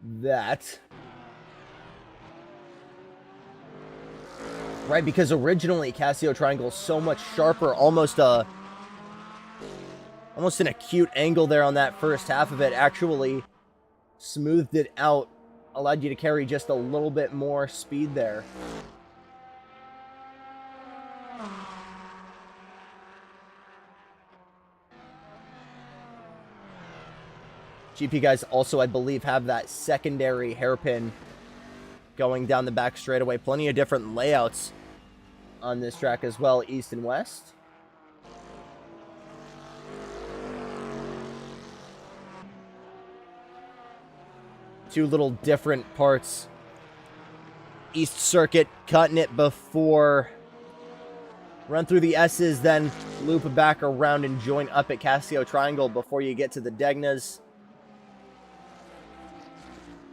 Speaker 1: that. Right, because originally Casio Triangle is so much sharper, almost an acute angle there on that first half of it. Actually smoothed it out, allowed you to carry just a little bit more speed there. GP guys also, I believe, have that secondary hairpin going down the back straightaway. Plenty of different layouts on this track as well, east and west. Two little different parts. East Circuit cutting it before Run through the S's, then loop back around and join up at Casio Triangle before you get to the Degnas.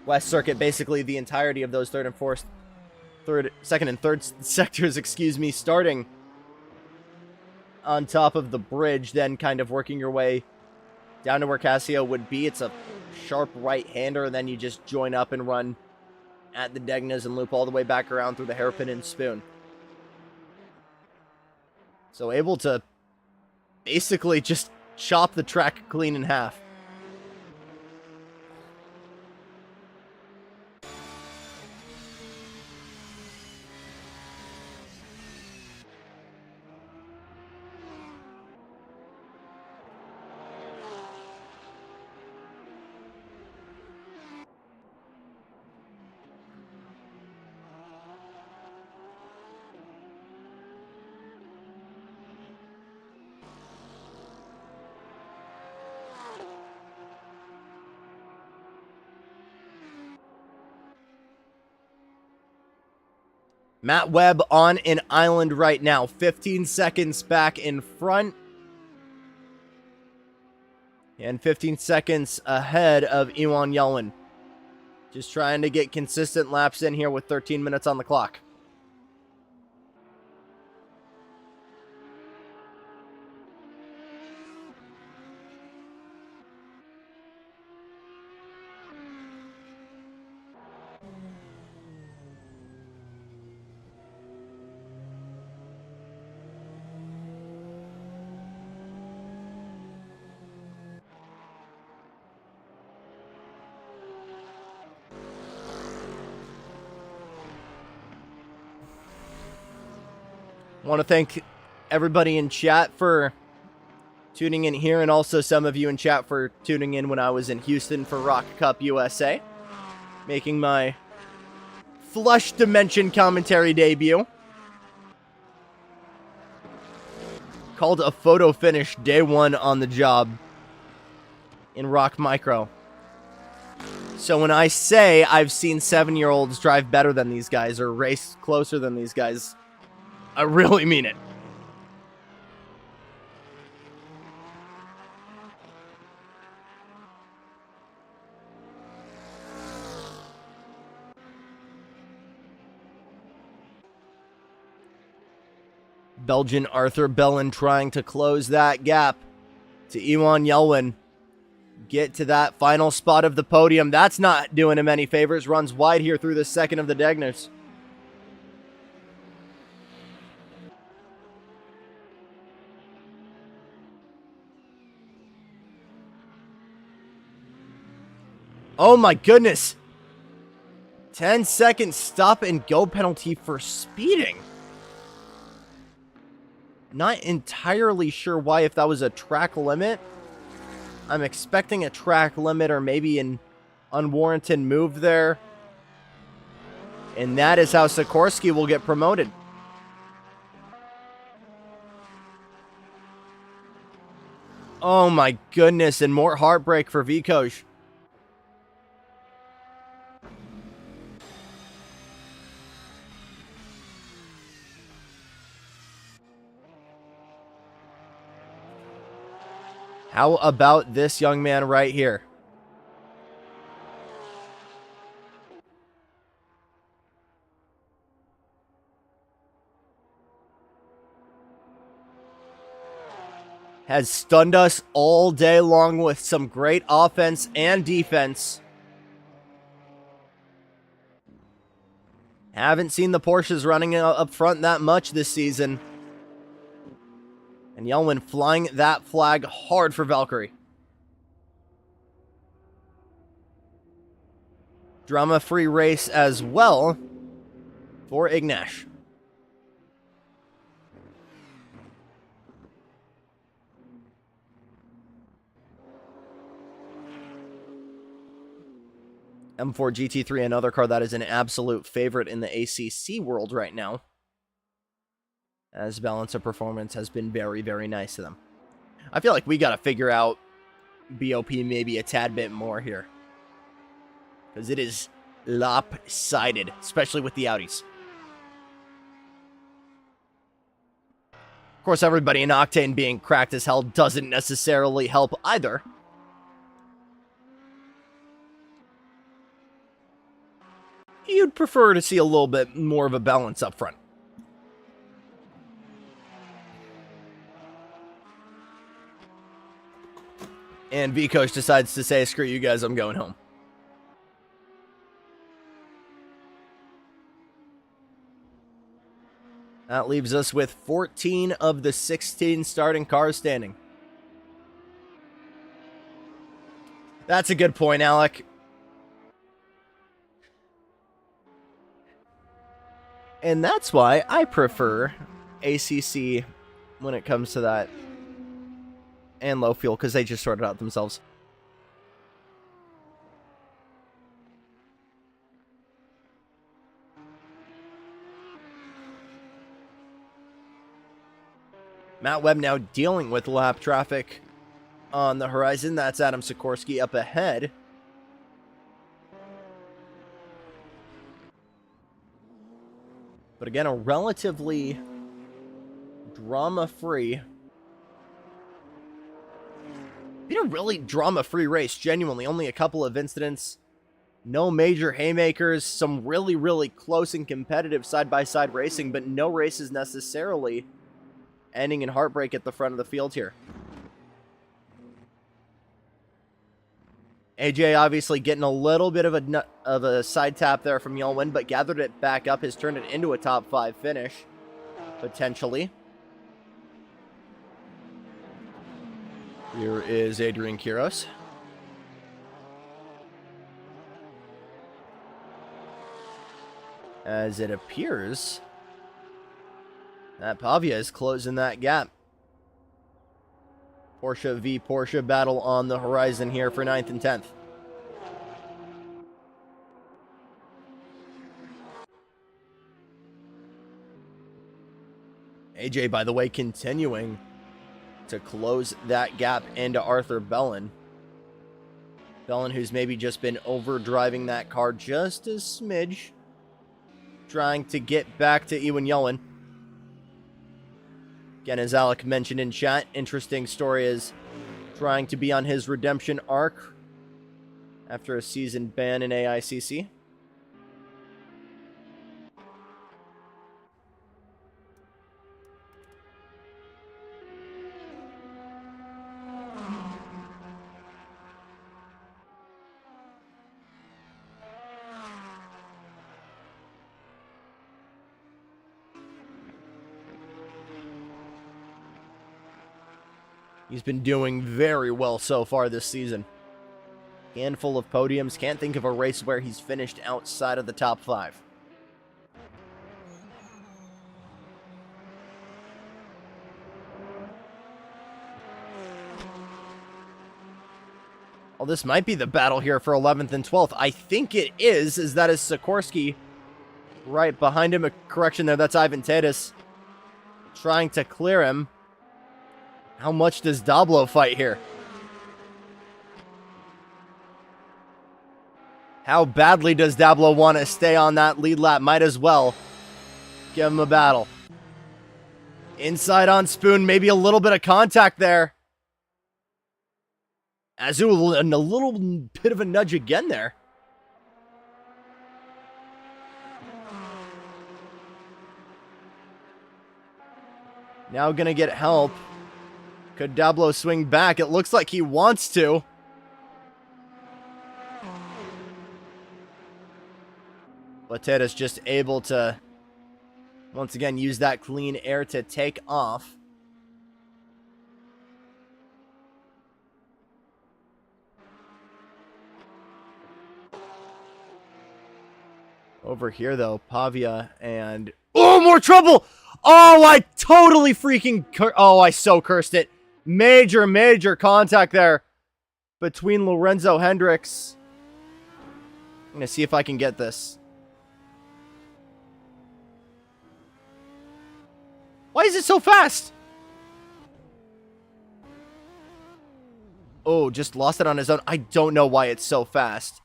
Speaker 1: West Circuit, basically the entirety of those second and third sectors, starting on top of the bridge, then kind of working your way down to where Casio would be. It's a sharp right-hander, and then you just join up and run at the Degnas and loop all the way back around through the Hairpin and Spoon. So able to basically just chop the track clean in half. Matt Webb on an island right now. 15 seconds back in front. And 15 seconds ahead of Iwan Yelwin. Just trying to get consistent laps in here with 13 minutes on the clock. I want to thank everybody in chat for tuning in here, and also some of you in chat for tuning in when I was in Houston for Rock Cup USA, making my Flush Dimension commentary debut. Called a photo finish day one on the job in Rock Micro. So when I say I've seen 7-year-olds drive better than these guys or race closer than these guys, I really mean it. Belgian Arthur Bellin trying to close that gap to Iwan Yelwin. Get to that final spot of the podium. That's not doing him any favors. Runs wide here through the second of the Degners. Oh my goodness. 10-second stop and go penalty for speeding. Not entirely sure why, if that was a track limit. I'm expecting a track limit or maybe an unwarranted move there. And that is how Sikorsky will get promoted. Oh my goodness, and more heartbreak for Vikoj. How about this young man right here? Has stunned us all day long with some great offense and defense. Haven't seen the Porsches running up front that much this season. And Yelwin flying that flag hard for Valkyrie. Drama-free race as well for Ignash. M4 GT3, another car that is an absolute favorite in the ACC world right now, as balance of performance has been very, very nice to them. I feel like we got to figure out BOP maybe a tad bit more here, because it is lopsided, especially with the Audis. Of course, everybody in Octane being cracked as hell doesn't necessarily help either. You'd prefer to see a little bit more of a balance up front. And V-Coach decides to say, screw you guys, I'm going home. That leaves us with 14 of the 16 starting cars standing. That's a good point, Alec. And that's why I prefer ACC when it comes to that. And low fuel, because they just sorted out themselves. Matt Webb now dealing with lap traffic on the horizon. That's Adam Sikorsky up ahead. But again, a relatively drama-free... Been a really drama-free race, genuinely. Only a couple of incidents. No major haymakers. Some really, really close and competitive side-by-side racing, but no races necessarily ending in heartbreak at the front of the field here. AJ obviously getting a little bit of a side tap there from Yelwin, but gathered it back up, has turned it into a top 5 finish, potentially. Here is Adrian Quiros. As it appears that Pavia is closing that gap. Porsche v Porsche battle on the horizon here for 9th and 10th. AJ, by the way, continuing to close that gap into Arthur Bellin. Bellin, who's maybe just been overdriving that car just a smidge, trying to get back to Ewan Yelwin. Again, as Alec mentioned in chat, interesting story is trying to be on his redemption arc after a season ban in AICC. He's been doing very well so far this season. Handful of podiums. Can't think of a race where he's finished outside of the top 5. Well, this might be the battle here for 11th and 12th. I think it is, as that is Sikorsky right behind him. A correction there, that's Ivan Tatis trying to clear him. How much does Dablo fight here? How badly does Dablo want to stay on that lead lap? Might as well give him a battle. Inside on Spoon, maybe a little bit of contact there. Azu, and a little bit of a nudge again there. Now gonna get help. Could Dablo swing back? It looks like he wants to. But Ted is just able to, once again, use that clean air to take off. Over here, though, Pavia and... Oh, more trouble! Oh, I totally freaking... Oh, I so cursed it. Major, major contact there between Lorenzo Hendricks. I'm going to see if I can get this. Why is it so fast? Oh, just lost it on his own. I don't know why it's so fast.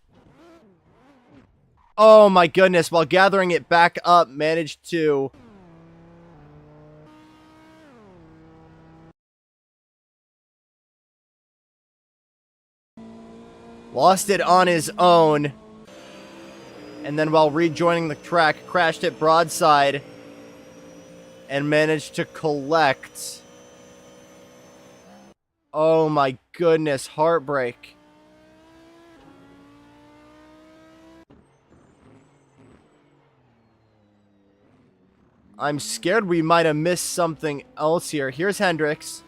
Speaker 1: Oh my goodness. While gathering it back up, managed to Lost it on his own. And then while rejoining the track, crashed it broadside. And managed to collect. Oh my goodness, heartbreak. I'm scared we might have missed something else here. Here's Hendricks.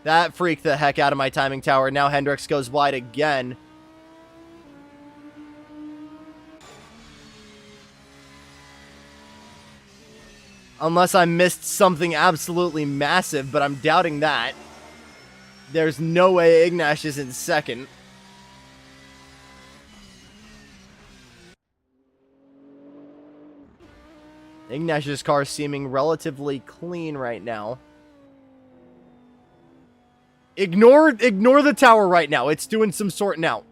Speaker 1: That freaked the heck out of my timing tower. Now Hendricks goes wide again. Unless I missed something absolutely massive, but I'm doubting that. There's no way Ignash is in second. Ignash's car seeming relatively clean right now. Ignore the tower right now. It's doing some sorting out.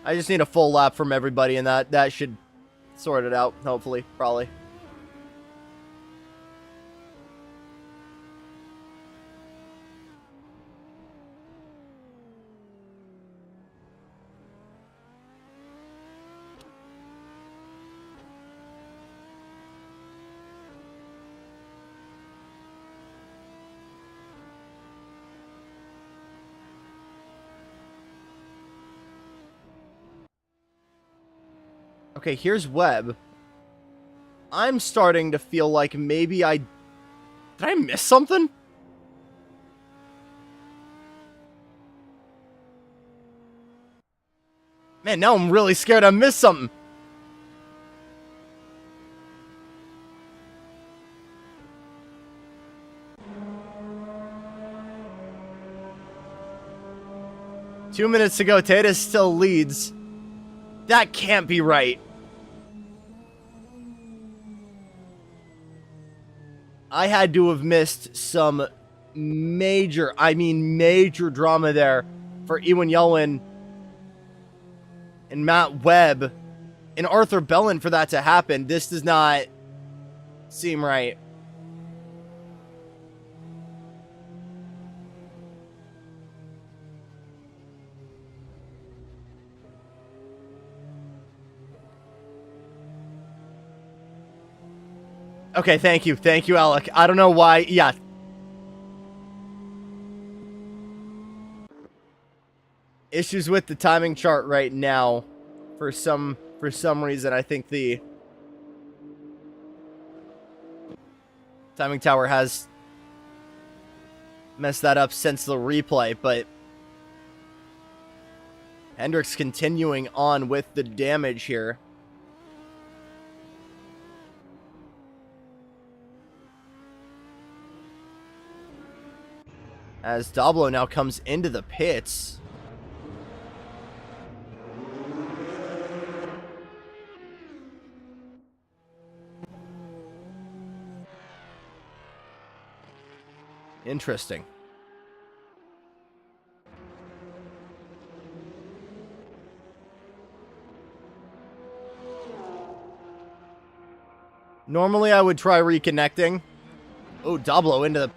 Speaker 1: I just need a full lap from everybody, and that should sort it out, hopefully, probably. Okay, here's Webb. I'm starting to feel like maybe Did I miss something? Man, now I'm really scared I missed something. Two minutes to go. Tata still leads. That can't be right. I had to have missed some major drama there for Ewan Yelwin and Matt Webb and Arthur Bellin for that to happen. This does not seem right. Okay, thank you. Thank you, Alec. I don't know why. Yeah. Issues with the timing chart right now. For some reason, I think the timing tower has messed that up since the replay, but Hendricks continuing on with the damage here. As Dablo now comes into the pits. Interesting. Normally I would try reconnecting. Oh, Dablo into the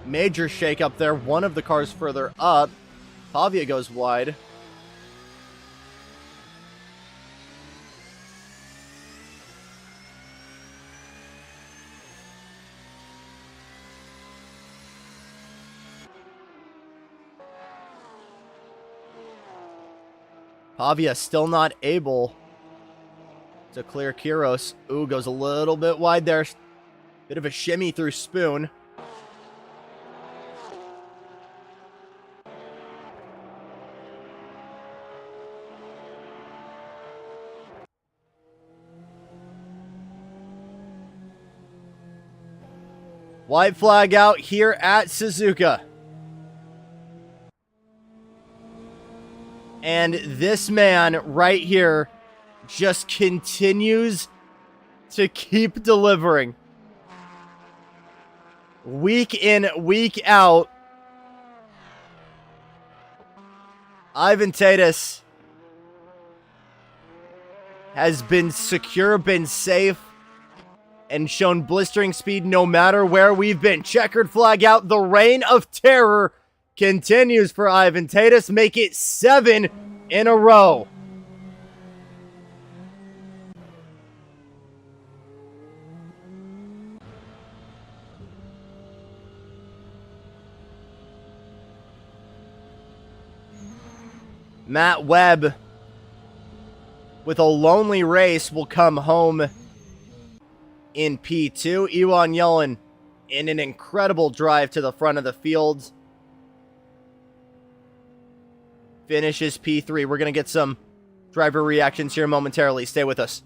Speaker 1: major shake up there. One of the cars further up. Pavia goes wide. Pavia still not able to clear Kiros. Ooh, goes a little bit wide there. Bit of a shimmy through Spoon. White flag out here at Suzuka. And this man right here just continues to keep delivering. week in, week out, Ivan Tatus has been secure, been safe, and shown blistering speed no matter where we've been. Checkered flag out. The reign of terror continues for Ivan Tatus. Make it 7 in a row. Matt Webb, with a lonely race, will come home in P2. Iwan Yellen in an incredible drive to the front of the field finishes P3. We're going to get some driver reactions here momentarily. Stay with us.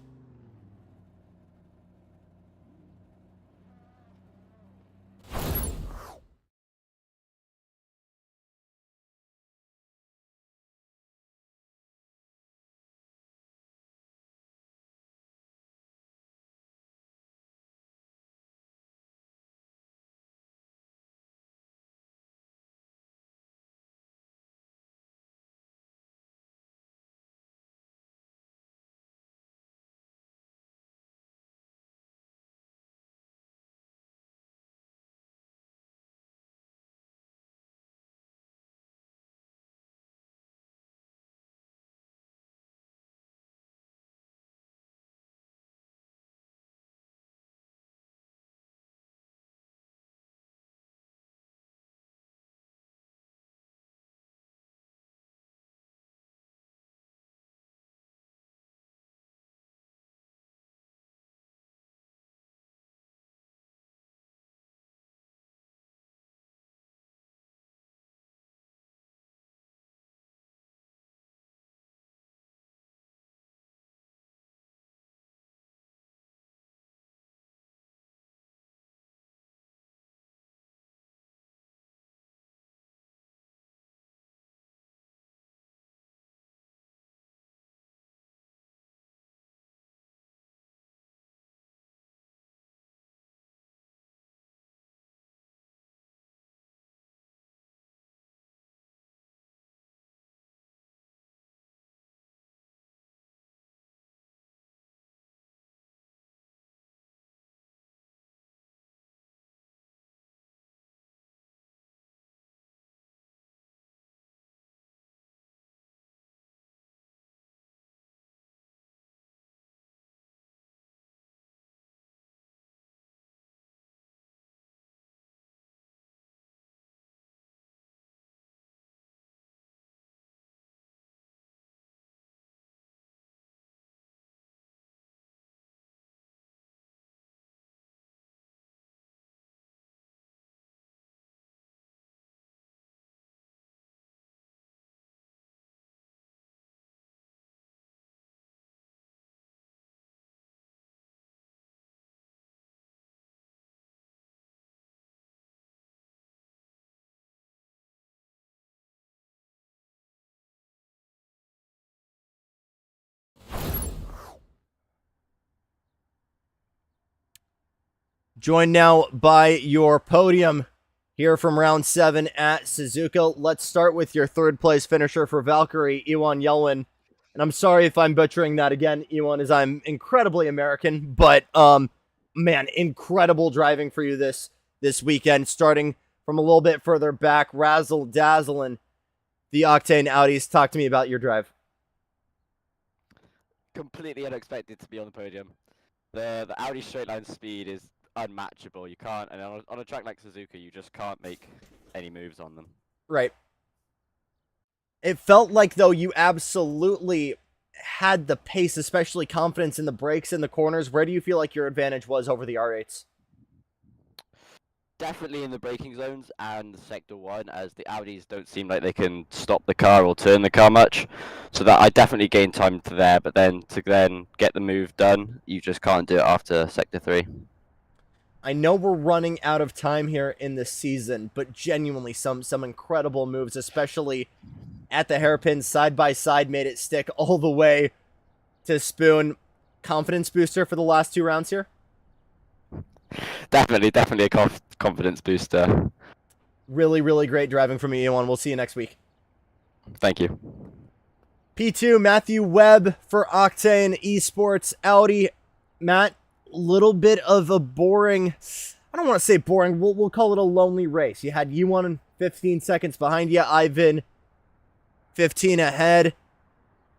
Speaker 1: Joined now by your podium here from round 7 at Suzuka. Let's start with your third place finisher for Valkyrie, Iwan Yelwin. And I'm sorry if I'm butchering that again, Iwan, as I'm incredibly American, but man, incredible driving for you this weekend, starting from a little bit further back, razzle dazzling the Octane Audis. Talk to me about your drive.
Speaker 2: Completely unexpected to be on the podium. The Audi straight line speed is unmatchable. You can't, and on a track like Suzuka, you just can't make any moves on them.
Speaker 1: Right. It felt like, though, you absolutely had the pace, especially confidence in the brakes in the corners. Where do you feel like your advantage was over the R8s?
Speaker 2: Definitely in the braking zones and Sector 1, as the Audis don't seem like they can stop the car or turn the car much. So that I definitely gained time to there, but then to get the move done, you just can't do it after Sector 3.
Speaker 1: I know we're running out of time here in the season, but genuinely some incredible moves, especially at the hairpin, side by side, made it stick all the way to Spoon. Confidence booster for the last 2 rounds here?
Speaker 2: Definitely a confidence booster.
Speaker 1: Really, really great driving from you, Ewan. We'll see you next week.
Speaker 2: Thank you.
Speaker 1: P2, Matthew Webb for Octane Esports Audi. Matt, little bit of a boring, I don't want to say boring, we'll call it a lonely race. You had Ewan 15 seconds behind you, Ivan 15 ahead.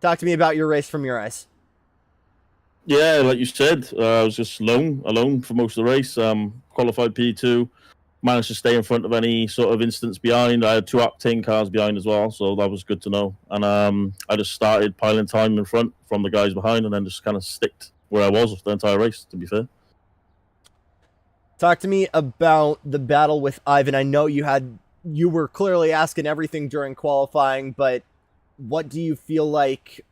Speaker 1: Talk to me about your race from your eyes.
Speaker 3: Yeah, like you said, I was just alone for most of the race. Qualified P2, managed to stay in front of any sort of instance behind. I had 2 Octane cars behind as well, so that was good to know. And I just started piling time in front from the guys behind, and then just kind of sticked where I was the entire race, to be fair.
Speaker 1: Talk to me about the battle with Ivan. I know you were clearly asking everything during qualifying, but what do you feel like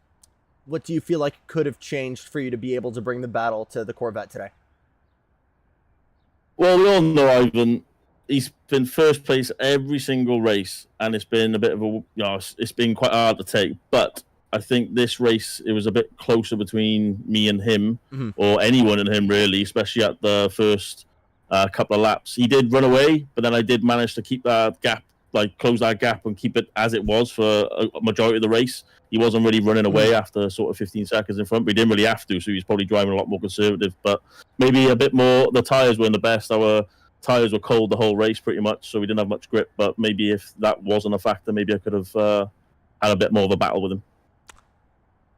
Speaker 1: could have changed for you to be able to bring the battle to the Corvette today?
Speaker 3: Well, we all know Ivan. He's been first place every single race, and it's been a bit of a, it's been quite hard to take. But I think this race, it was a bit closer between me and him, or anyone and him really, especially at the first couple of laps. He did run away, but then I did manage to keep that gap, close that gap and keep it as it was for a majority of the race. He wasn't really running away after sort of 15 seconds in front, but he didn't really have to, so he was probably driving a lot more conservative. But maybe a bit more, the tyres weren't the best. Our tyres were cold the whole race pretty much, so we didn't have much grip. But maybe if that wasn't a factor, maybe I could have had a bit more of a battle with him.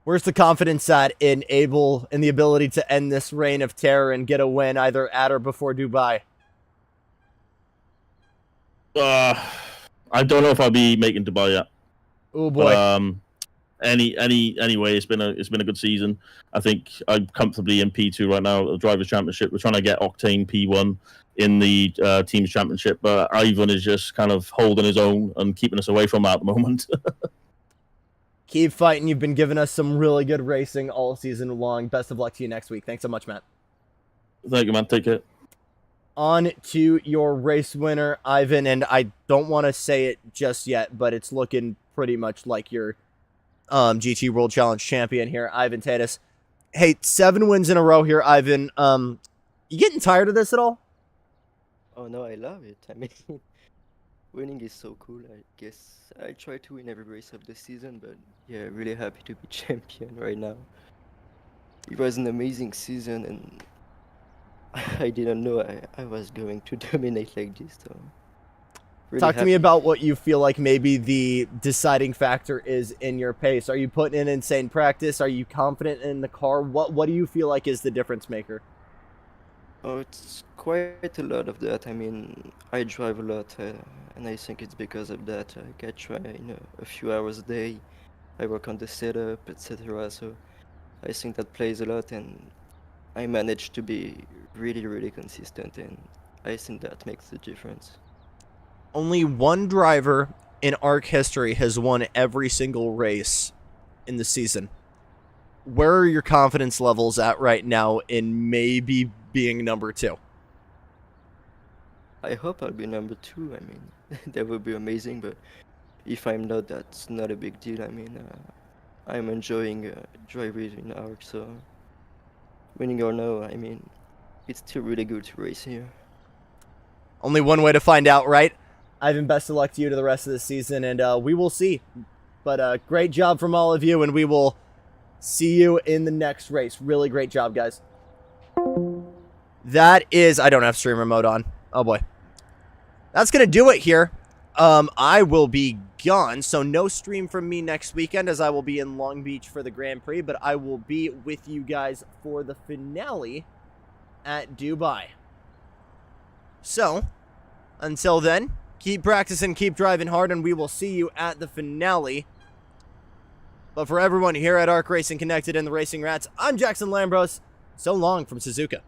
Speaker 1: Where's the confidence at in the ability to end this reign of terror and get a win either at or before Dubai?
Speaker 3: I don't know if I'll be making Dubai yet.
Speaker 1: Oh boy.
Speaker 3: But, anyway, it's been a good season. I think I'm comfortably in P2 right now at the Drivers' Championship. We're trying to get Octane P1 in the Teams Championship, but Ivan is just kind of holding his own and keeping us away from that at the moment.
Speaker 1: Keep fighting. You've been giving us some really good racing all season long. Best of luck to you next week. Thanks so much, Matt.
Speaker 3: Thank you, man. Take care.
Speaker 1: On to your race winner, Ivan, and I don't want to say it just yet, but it's looking pretty much like your GT World Challenge champion here, Ivan Tatis. Hey, 7 wins in a row here, Ivan. You getting tired of this at all?
Speaker 4: Oh no, I love it. I mean, winning is so cool. I guess I try to win every race of the season, but yeah, really happy to be champion right now. It was an amazing season, and I didn't know I was going to dominate like this. So really
Speaker 1: Talk to me about what you feel like maybe the deciding factor is in your pace. Are you putting in insane practice? Are you confident in the car? What do you feel like is the difference maker?
Speaker 4: Oh, it's quite a lot of that. I mean, I drive a lot, and I think it's because of that. I try, a few hours a day. I work on the setup, etc. So I think that plays a lot, and I manage to be really, really consistent, and I think that makes the difference.
Speaker 1: Only one driver in ARC history has won every single race in the season. Where are your confidence levels at right now in maybe being number 2?
Speaker 4: I hope I'll be number 2. I mean, that would be amazing, but if I'm not, that's not a big deal. I mean, I'm enjoying driving in ARC, so winning or no, I mean, it's still really good to race here.
Speaker 1: Only one way to find out, right? Ivan, best of luck to you to the rest of the season, and we will see. But great job from all of you, and we will see you in the next race. Really great job, guys. That is... I don't have streamer mode on. Oh, boy. That's going to do it here. I will be gone, so no stream from me next weekend, as I will be in Long Beach for the Grand Prix, but I will be with you guys for the finale at Dubai. So, until then, keep practicing, keep driving hard, and we will see you at the finale. But for everyone here at ARC Racing Connected and the Racing Rats, I'm Jackson Lambros. So long from Suzuka.